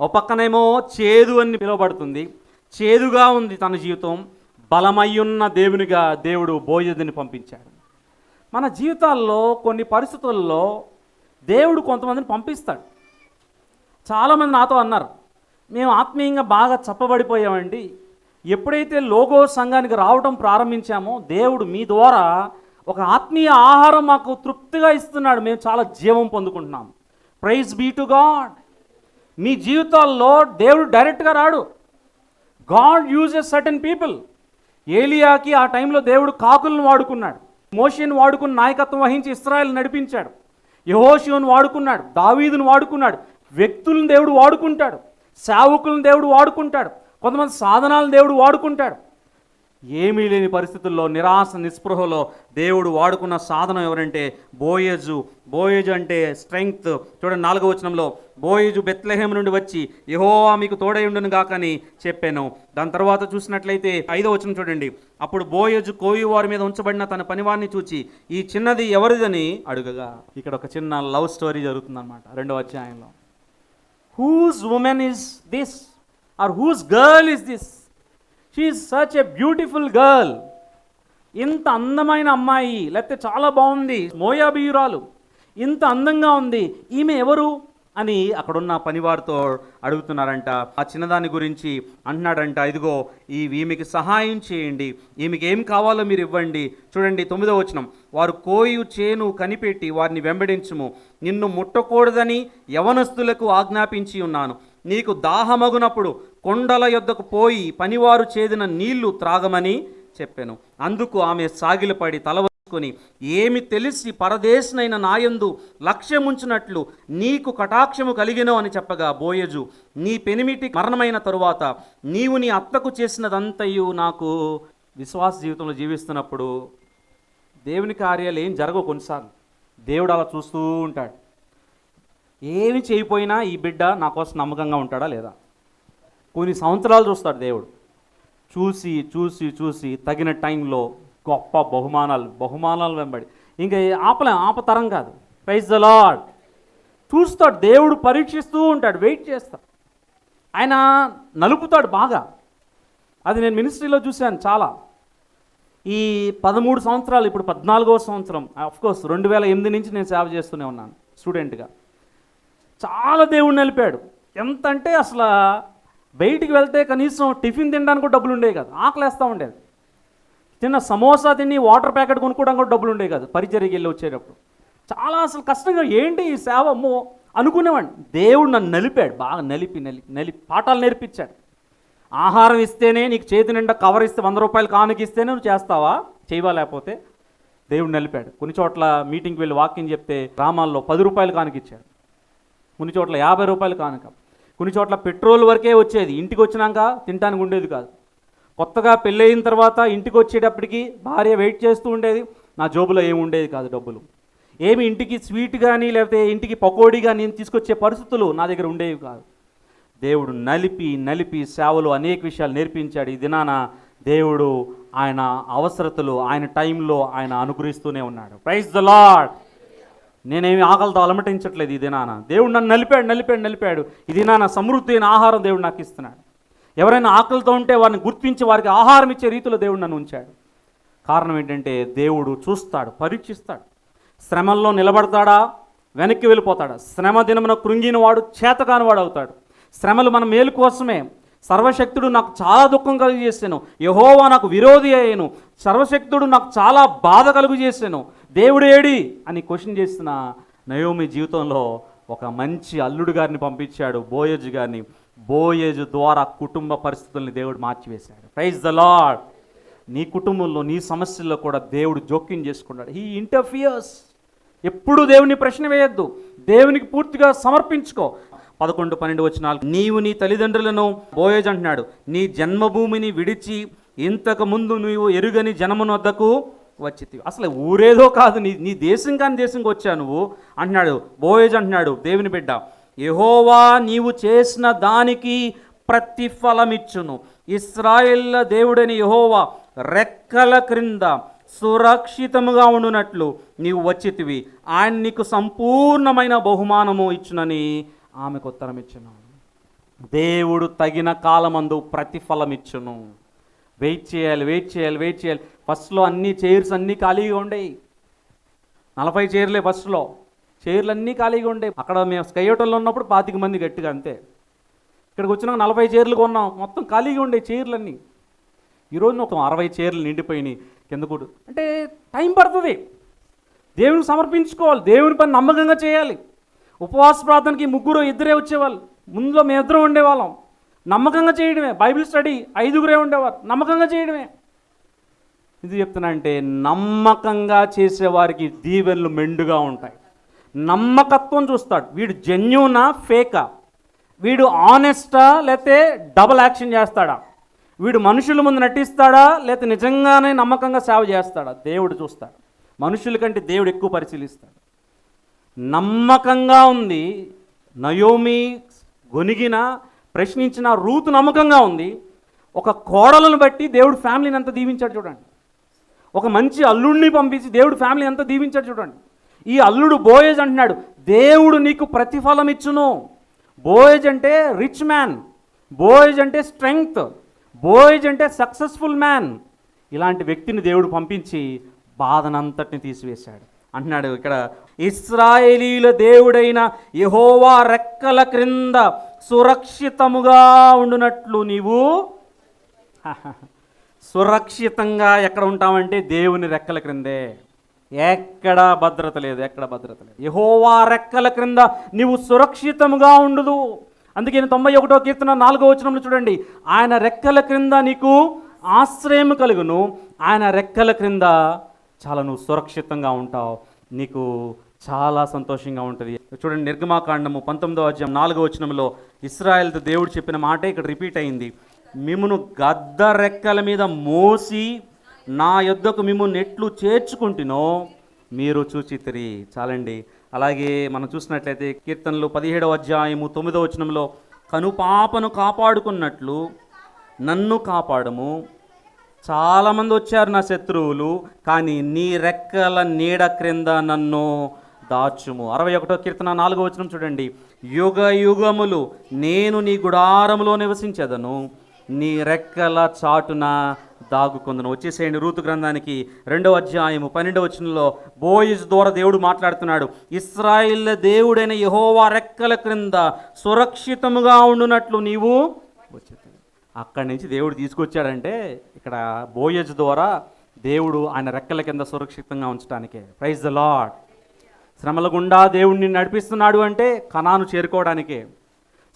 ఒక పక్కనేమో చేదు అని పిలువబడుతుంది, చేదుగా ఉంది తన జీవితం, బలమయ్యున్న దేవునిగా దేవుడు బోయజుని పంపించాడు. మన జీవితాల్లో కొన్ని పరిస్థితుల్లో దేవుడు కొంతమందిని పంపిస్తాడు. చాలామంది నాతో అన్నారు, మేము ఆత్మీయంగా బాగా చప్పబడిపోయామండి, ఎప్పుడైతే లోగో సంఘానికి రావడం ప్రారంభించామో దేవుడు మీ ద్వారా ఒక ఆత్మీయ ఆహారం మాకు తృప్తిగా ఇస్తున్నాడు, మేము చాలా జీవం పొందుకుంటున్నాం. Praise be to God. మీ జీవితాల్లో దేవుడు డైరెక్ట్గా రాడు. God uses certain people. ఏలియాకి ఆ టైంలో దేవుడు కాకులను వాడుకున్నాడు, మోషేను వాడుకుని నాయకత్వం వహించి ఇశ్రాయేలు నడిపించాడు. యెహోషువను వాడుకున్నాడు, దావీదును వాడుకున్నాడు. వ్యక్తులను దేవుడు వాడుకుంటాడు, సేవకులను దేవుడు వాడుకుంటాడు, కొంతమంది సాధనాలను దేవుడు వాడుకుంటాడు. ఏమీ లేని పరిస్థితుల్లో నిరాశ నిస్పృహలో దేవుడు వాడుకున్న సాధనం ఎవరంటే బోయజు. బోయజు అంటే స్ట్రెంగ్త్. చూడండి 4వ వచనంలో, బోయజు బెత్లెహేం నుండి వచ్చి యెహోవా మీకు తోడై ఉండును గాకని చెప్పాను. దాని తర్వాత చూసినట్లయితే 5వ వచనం చూడండి, అప్పుడు బోయజు కోయి వారి మీద ఉంచబడిన తన పనివాడిని చూచి ఈ చిన్నది ఎవరిదని అడుగగా. ఇక్కడ ఒక చిన్న లవ్ స్టోరీ జరుగుతుందన్నమాట 2వ అధ్యాయంలో. Whose woman is this or whose girl is this? She is such a beautiful girl. ఇంత అందమైన అమ్మాయి, లేకపోతే చాలా బాగుంది, మోయాబీయురాలు, ఇంత అందంగా ఉంది, ఈమె ఎవరు అని అక్కడున్న పనివారితో అడుగుతున్నారంట. ఆ చిన్నదాని గురించి అంటున్నాడంట, ఇదిగో ఈమెకి సహాయం చేయండి, ఈమెకి ఏం కావాలో మీరు ఇవ్వండి. చూడండి 9వ వచనం, వారు కోయు చేను కనిపెట్టి వారిని వెంబడించుము, నిన్ను ముట్టకూడదని యవనస్తులకు ఆజ్ఞాపించి ఉన్నాను. నీకు దాహమగునప్పుడు కొండల యొద్దకు పోయి పనివారు చేదిన నీళ్లు త్రాగమని చెప్పాను. అందుకు ఆమె సాగిలపడి తల వంచుకొని, ఏమి తెలిసి పరదేశనైన నాయందు లక్ష్యముంచినట్లు నీకు కటాక్షము కలిగినో అని చెప్పగా, బోయజు నీ పెనిమిటి మరణమైన తరువాత నీవు నీ అత్తకు చేసినదంతయు నాకు. విశ్వాస జీవితంలో జీవిస్తున్నప్పుడు దేవుని కార్యాలు ఏం జరగవు. కొన్నిసార్లు దేవుడు అలా చూస్తూ ఉంటాడు. ఏమి చేయకపోయినా ఈ బిడ్డ నా కోసం నమ్మకంగా ఉంటాడా లేదా, కొన్ని సంవత్సరాలు చూస్తాడు దేవుడు. చూసి చూసి చూసి తగిన టైంలో గొప్ప బహుమానాలు వెంబడి ఇంకా ఆపతరం కాదు. Praise the Lord. చూస్తాడు దేవుడు, పరీక్షిస్తూ ఉంటాడు, వెయిట్ చేస్తాడు, ఆయన నలుపుతాడు బాగా. అది నేను మినిస్ట్రీలో చూశాను చాలా. ఈ 13 సంవత్సరాలు, ఇప్పుడు 14వ సంవత్సరం, అఫ్కోర్స్ 2008 నుంచి నేను సేవ చేస్తూనే ఉన్నాను స్టూడెంట్గా. చాలా దేవుడు నిలిపాడు. ఎంత అంటే అసలు బయటికి వెళ్తే కనీసం టిఫిన్ తినడానికి కూడా డబ్బులు ఉండేవి కాదు, ఆకలేస్తూ ఉండేది. చిన్న సమోసా తిని వాటర్ ప్యాకెట్ కొనుక్కోవడానికి కూడా డబ్బులు ఉండేవి కాదు పరిచర్యకి వెళ్ళి వచ్చేటప్పుడు. చాలా అసలు కష్టంగా, ఏంటి ఈ సేవ అమ్మో అనుకునేవాడిని. దేవుడు నన్ను నలిపాడు బాగా, నలిపి పాఠాలు నేర్పించాడు. ఆహారం ఇస్తేనే, నీకు చేతి నిండా కవర్ ఇస్తే 100 రూపాయలు కానుక ఇస్తేనే నువ్వు చేస్తావా, చేయవా, లేకపోతే దేవుడు నలిపాడు. కొన్ని చోట్ల మీటింగ్కి వెళ్ళి వాక్యం చెప్తే గ్రామాల్లో 10 రూపాయలు కానుక ఇచ్చాడు, కొన్ని చోట్ల 50 రూపాయలు కానుక, కొన్ని చోట్ల పెట్రోల్ వరకే వచ్చేది, ఇంటికి వచ్చినాక తినడానికి ఉండేది కాదు. కొత్తగా పెళ్ళయిన తర్వాత ఇంటికి వచ్చేటప్పటికి భార్య వెయిట్ చేస్తూ ఉండేది, నా జోబులో ఏమి ఉండేది కాదు డబ్బులు. ఏమి ఇంటికి స్వీట్ కానీ లేకపోతే ఇంటికి పకోడీ కానీ నేను తీసుకొచ్చే పరిస్థితులు నా దగ్గర ఉండేవి కాదు. దేవుడు నలిపి సేవలు అనేక విషయాలు నేర్పించాడు. ఈ దినాన దేవుడు ఆయన అవసరతలు ఆయన టైంలో ఆయన అనుగ్రహిస్తూనే ఉన్నాడు. Praise the Lord. నేనేమి ఆకలితో అలమటించట్లేదు ఈ దినాన. దేవుడు నన్ను నలిపాడు. ఈ దినాన సమృద్ధి అయిన ఆహారం దేవుడు నాకు ఇస్తున్నాడు. ఎవరైనా ఆకలితో ఉంటే వారిని గుర్తించి వారికి ఆహారం ఇచ్చే రీతిలో దేవుడు నన్ను ఉంచాడు. కారణం ఏంటంటే దేవుడు చూస్తాడు, పరీక్షిస్తాడు. శ్రమల్లో నిలబడతాడా, వెనక్కి వెళ్ళిపోతాడా? శ్రమ దినమున కృంగిన వాడు చేతకాని వాడు అవుతాడు. శ్రమలు మన మేలు కోసమే. సర్వశక్తుడు నాకు చాలా దుఃఖం కలుగు చేశాను, యెహోవా నాకు విరోధి అయ్యాను, సర్వశక్తుడు నాకు చాలా బాధ కలుగు చేశాను, దేవుడు ఏడి అని క్వశ్చన్ చేసిన నయోమి జీవితంలో ఒక మంచి అల్లుడు గారిని పంపించాడు, బోయజు గారిని. బోయజు ద్వారా కుటుంబ పరిస్థితుల్ని దేవుడు మార్చివేశాడు. Praise the lord. నీ కుటుంబంలో, నీ సమస్యల్లో కూడా దేవుడు జోక్యం చేసుకున్నాడు. He interferes. ఎప్పుడు దేవుని ప్రశ్న వేయద్దు, దేవునికి పూర్తిగా సమర్పించుకో. 11-12 వచనాలు. నీవు నీ తల్లిదండ్రులను, బోయజు అంటున్నాడు, నీ జన్మభూమిని విడిచి ఇంతకు ముందు నీవు ఎరుగని జనమున వద్దకు వచ్చితివి. అసలు ఊరేదో కాదు, నీ దేశం కాని దేశంకి వచ్చా నువ్వు అంటున్నాడు. బోయజు అంటున్నాడు, దేవుని బిడ్డ, యెహోవా నీవు చేసిన దానికి ప్రతిఫలమిచ్చును. ఇశ్రాయేళ్ల దేవుడని యెహోవా రెక్కల క్రింద సురక్షితముగా ఉండునట్లు నీవు వచ్చితివి, ఆయన నీకు సంపూర్ణమైన బహుమానము ఇచ్చునని ఆమెకు ఉత్తరం ఇచ్చును. దేవుడు తగిన కాలమందు ప్రతిఫలం ఇచ్చును. వెయిట్ చేయాలి. ఫస్ట్లో అన్ని చైర్స్ అన్నీ ఖాళీగా ఉండేవి. 40 చైర్లే ఫస్ట్లో. చైర్లు అన్నీ ఖాళీగా ఉండేవి. అక్కడ మేము స్కై హోటల్లో ఉన్నప్పుడు 25 మంది గట్టిగా, అంతే. ఇక్కడికి వచ్చినాక 40 చైర్లు కొన్నాం, మొత్తం ఖాళీగా ఉండే చైర్లన్నీ. ఈరోజు ఒక 60 చైర్లు నిండిపోయినాయి కింద కూడా. అంటే టైం పడుతుంది. దేవునికి సమర్పించుకోవాలి, దేవుని పని నమ్మకంగా చేయాలి. ఉపవాస ప్రార్థనకి 3-2 వచ్చేవాళ్ళు, ముందులో మేమిద్దరం ఉండేవాళ్ళం. నమ్మకంగా చేయడమే. బైబిల్ స్టడీ 5 ఉండేవారు, నమ్మకంగా చేయడమే. ఇది చెప్తున్నా అంటే నమ్మకంగా చేసేవారికి దీవెనలు మెండుగా ఉంటాయి. నమ్మకత్వం చూస్తాడు. వీడు జెన్యూనా, ఫేకా? వీడు ఆనెస్టా లేకపోతే డబల్ యాక్షన్ చేస్తాడా? వీడు మనుషుల ముందు నటిస్తాడా లేకపోతే నిజంగానే నమ్మకంగా సేవ చేస్తాడా? దేవుడు చూస్తాడు. మనుషుల కంటే దేవుడు ఎక్కువ పరిశీలిస్తాడు. నమ్మకంగా ఉంది నయోమి, గొనిగిన ప్రశ్నించిన రూతు నమ్మకంగా ఉంది. ఒక కోడలను బట్టి దేవుడు ఫ్యామిలీని ఎంత దీవించాడు చూడండి. ఒక మంచి అల్లుడిని పంపించి దేవుడు ఫ్యామిలీ ఎంత దీవించాడు చూడండి. ఈ అల్లుడు బోయజ్ అంటున్నాడు, దేవుడు నీకు ప్రతిఫలం ఇచ్చును. బోయజ్ అంటే రిచ్ మ్యాన్, బోయజ్ అంటే స్ట్రెంగ్త్, బోయజ్ అంటే సక్సెస్ఫుల్ మ్యాన్. ఇలాంటి వ్యక్తిని దేవుడు పంపించి బాధనంతటిని తీసివేశాడు. అంటున్నాడు ఇక్కడ, ఇశ్రాయేలీల దేవుడైన యెహోవా రెక్కల క్రింద సురక్షితముగా ఉండునట్లు నీవు. సురక్షితంగా ఎక్కడ ఉంటామంటే దేవుని రెక్కల క్రిందే. ఎక్కడ భద్రత లేదు. యెహోవా రెక్కల క్రింద నీవు సురక్షితముగా ఉండుదు. అందుకే 91వ కీర్తన 4వ వచనంలో చూడండి, ఆయన రెక్కల క్రింద నీకు ఆశ్రయం కలుగును. ఆయన రెక్కల క్రింద చాలా నువ్వు సురక్షితంగా ఉంటావు, నీకు చాలా సంతోషంగా ఉంటుంది. చూడండి, నిర్గమాకాండము 19వ అధ్యాయం 4వ వచనంలో ఇశ్రాయేలుతో దేవుడు చెప్పిన మాటే ఇక్కడ రిపీట్ అయింది. మిమ్మును గద్ద రెక్కల మీద మోసి నా యొద్దకు మిమ్మును ఎట్లు చేర్చుకుంటునో మీరు చూచితిరి. చాలండి. అలాగే మనం చూసినట్లయితే కీర్తనలు 17వ అధ్యాయము 9వ వచనంలో, కనుపాపను కాపాడుకున్నట్లు నన్ను కాపాడము. చాలామంది వచ్చారు నా శత్రువులు, కానీ నీ రెక్కల నీడ క్రింద నన్ను దాచుము. 61వ కీర్తన 4వ వచనం చూడండి, యుగ యుగములు నేను నీ గుడారములో నివసించెదను, నీ రెక్కల చాటున దాగుకొందును. వచ్చేసేయండి రూతు గ్రంథానికి 2వ అధ్యాయము 12వ వచనంలో బోయజ్ ద్వారా దేవుడు మాట్లాడుతున్నాడు. ఇశ్రాయేల్ దేవుడైన యెహోవా రెక్కల క్రింద సురక్షితముగా ఉండునట్లు నీవు వచ్చేది. అక్కడి నుంచి దేవుడు తీసుకొచ్చాడంటే ఇక్కడ బోయజ్ ద్వారా దేవుడు ఆయన రెక్కల కింద సురక్షితంగా ఉంచడానికే. Praise the lord. శ్రమల గుండా దేవుడిని నడిపిస్తున్నాడు అంటే కనాను చేరుకోవడానికే,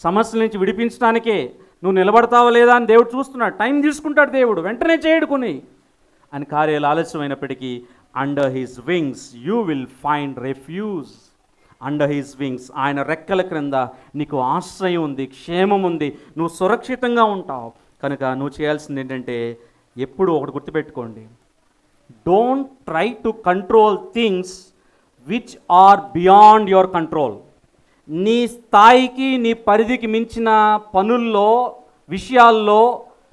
సమస్యల నుంచి విడిపించడానికే. నువ్వు నిలబడతావా లేదా అని దేవుడు చూస్తున్నాడు. టైం తీసుకుంటాడు దేవుడు, వెంటనే చేయడు కొన్ని అని కార్యాలు ఆలస్యమైనప్పటికీ under his wings you will find refuge. Under his wings, ఆయన రెక్కల క్రింద నీకు ఆశ్రయం ఉంది, క్షేమం ఉంది, నువ్వు సురక్షితంగా ఉంటావు. కనుక నువ్వు చేయాల్సింది ఏంటంటే, ఎప్పుడు ఒకటి గుర్తుపెట్టుకోండి, don't try to control things which are beyond your control. నీ స్థాయికి, నీ పరిధికి మించిన పనుల్లో, విషయాల్లో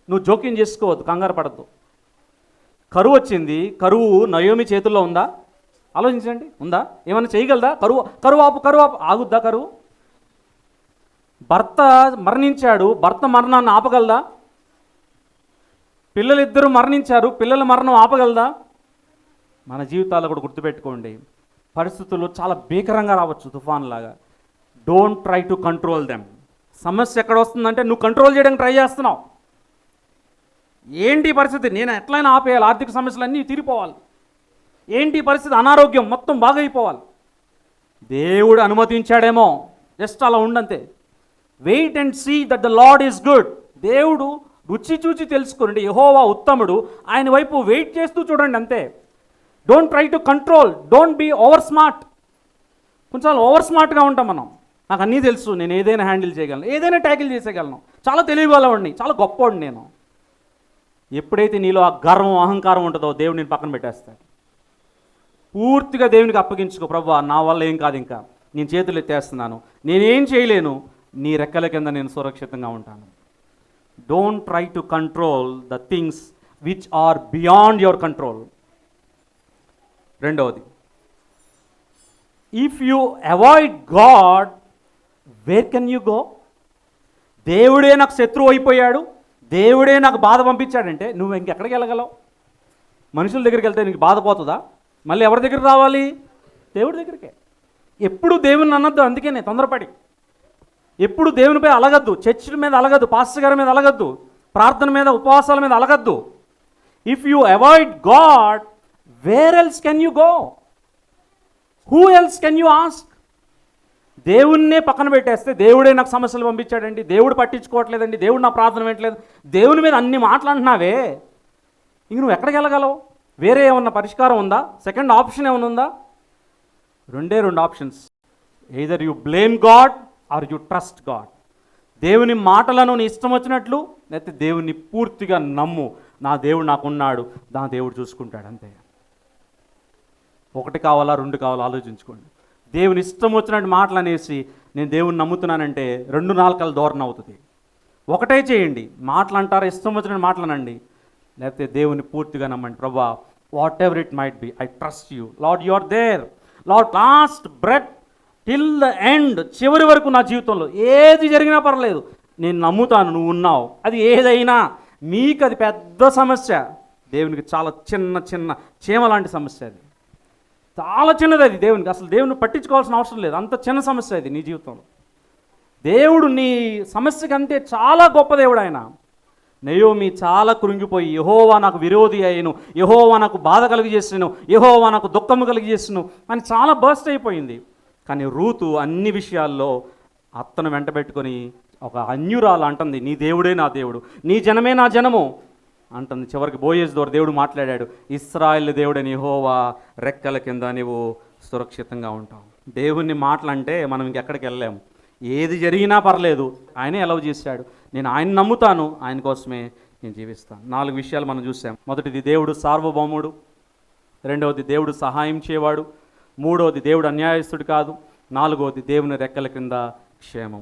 నువ్వు జోక్యం చేసుకోవద్దు, కంగారు పడద్దు. కరువు వచ్చింది, కరువు నయోమి చేతుల్లో ఉందా? ఆలోచించండి, ఉందా? ఏమైనా చేయగలదా? కరువు ఆగుద్దా కరువు? భర్త మరణించాడు, భర్త మరణాన్ని ఆపగలదా? పిల్లలిద్దరూ మరణించారు, పిల్లల మరణం ఆపగలదా? మన జీవితాల్లో కూడా గుర్తుపెట్టుకోండి, పరిస్థితులు చాలా భీకరంగా రావచ్చు తుఫాన్లాగా. Don't try to control them. సమస్య ఎక్కడ వస్తుందంటే నువ్వు కంట్రోల్ చేయడానికి ట్రై చేస్తున్నావు. ఏంటి పరిస్థితి? నేను ఎట్లయినా ఆపేయాలి, ఆర్థిక సమస్యలు అన్నీ తీరిపోవాలి. ఏంటి పరిస్థితి? అనారోగ్యం మొత్తం బాగైపోవాలి. దేవుడు అనుమతించాడేమో, జస్ట్ అలా ఉండంతే. Wait and see that the Lord is good. దేవుడు రుచి చూచి తెలుసుకోండి, యెహోవా ఉత్తముడు, ఆయన వైపు వెయిట్ చేస్తూ చూడండి అంతే. Don't try to control, don't be over smart. కొంచెం ఓవర్ స్మార్ట్గా ఉంటాం మనం. నాకు అన్నీ తెలుసు, నేను ఏదైనా హ్యాండిల్ చేయగలను, ఏదైనా ట్యాకిల్ చేసేయగలను, చాలా తెలివిగలవాడిని, చాలా గొప్పవాడిని నేను. ఎప్పుడైతే నీలో ఆ గర్వం అహంకారం ఉంటుందో దేవుడు నేను పక్కన పెట్టేస్తాడు. పూర్తిగా దేవునికి అప్పగించుకో. ప్రభువా, నా వల్ల ఏం కాదు, ఇంకా నేను చేతులు ఎత్తేస్తున్నాను, నేనేం చేయలేను, నీ రెక్కల కింద నేను సురక్షితంగా ఉంటాను. Don't try to control the things which are beyond your control. రెండవది, if you avoid God, where can you go? దేవుడే నాకు శత్రువు అయిపోయాడు, దేవుడే నాకు బాధ పంపించాడంటే నువ్వు ఇంకెక్కడికి వెళ్ళగలవు? మనుషుల దగ్గరికి వెళ్తే నీకు బాధ పోతుందా? మళ్ళీ ఎవరి దగ్గరికి రావాలి? దేవుడి దగ్గరికే. ఎప్పుడు దేవుని అనొద్దు, అందుకనే తొందరపడి. ఎప్పుడు దేవునిపై అలగద్దు, చర్చిల మీద అలగద్దు, పాస్టర్ గారి మీద అలగద్దు, ప్రార్థన మీద ఉపవాసాల మీద అలగద్దు. If you avoid God, where else can you go? Who else can you ask? దేవుణ్ణే పక్కన పెట్టేస్తే, దేవుడే నాకు సమస్యలు పంపించాడండి, దేవుడు పట్టించుకోవట్లేదండి, దేవుడు నా ప్రార్థన వినట్లేదు, దేవుని మీద అన్ని మాట్లాడుతున్నావే, ఇంక నువ్వు ఎక్కడికి వెళ్ళగలవు? వేరే ఏమన్నా పరిష్కారం ఉందా? సెకండ్ ఆప్షన్ ఏమైనా ఉందా? రెండు options. Either you blame God or you trust God. దేవుని మాటలను నీ ఇష్టం వచ్చినట్లు, లేకపోతే దేవుని పూర్తిగా నమ్ము, నా దేవుడు నాకున్నాడు, నా దేవుడు చూసుకుంటాడు, అంతే. ఒకటి కావాలా, రెండు కావాలా ఆలోచించుకోండి. దేవుని ఇష్టం వచ్చినట్టు మాటలు అనేసి నేను దేవుని నమ్ముతున్నానంటే రెండు నాలుకల ధోరణ అవుతుంది. ఒకటే చేయండి, మాటలు అంటారా, ఇష్టం వచ్చినట్టు మాటలనండి, లేకపోతే దేవుని పూర్తిగా నమ్మండి. ప్రభువా, whatever it might be, I trust you Lord, you are there Lord, last breath till the end. చివరి వరకు నా జీవితంలో ఏది జరిగినా పర్లేదు, నేను నమ్ముతాను, నువ్వు ఉన్నావు. అది ఏదైనా, మీకు అది పెద్ద సమస్య, దేవునికి చాలా చిన్న చిన్న చీమ లాంటి సమస్య, అది చాలా చిన్నది. అది దేవునికి అసలు దేవుని పట్టించుకోవాల్సిన అవసరం లేదు, అంత చిన్న సమస్య అది నీ జీవితంలో. దేవుడు నీ సమస్యకి అంతే చాలా గొప్ప దేవుడు ఆయన. నయోమి చాలా కృంగిపోయి, యెహోవా నాకు విరోధి అయ్యను, యెహోవా నాకు బాధ కలిగజేసాను, యెహోవా నాకు దుఃఖము కలిగజేసాను అని చాలా బర్స్ట్ అయిపోయింది. కానీ రూతు అన్ని విషయాల్లో అత్తను వెంటబెట్టుకొని ఒక అన్యురాలు అంటుంది, నీ దేవుడే నా దేవుడు, నీ జనమే నా జనము అంటుంది. చివరికి బోయేజ్ ద్వారా దేవుడు మాట్లాడాడు, ఇశ్రాయేలు దేవుడని యెహోవా రెక్కల కింద నీవు సురక్షితంగా ఉంటావు. దేవుని మాటలంటే మనం ఇంకెక్కడికి వెళ్ళలేము. ఏది జరిగినా పర్లేదు, ఆయనే అలౌ చేశాడు, నేను ఆయన నమ్ముతాను, ఆయన కోసమే నేను జీవిస్తాను. 4 విషయాలు మనం చూసాం. మొదటిది, దేవుడు సార్వభౌముడు. రెండవది, దేవుడు సహాయం చేయవాడు. మూడవది, దేవుడు అన్యాయస్తుడు కాదు. నాలుగవది, దేవుని రెక్కల కింద క్షేమం.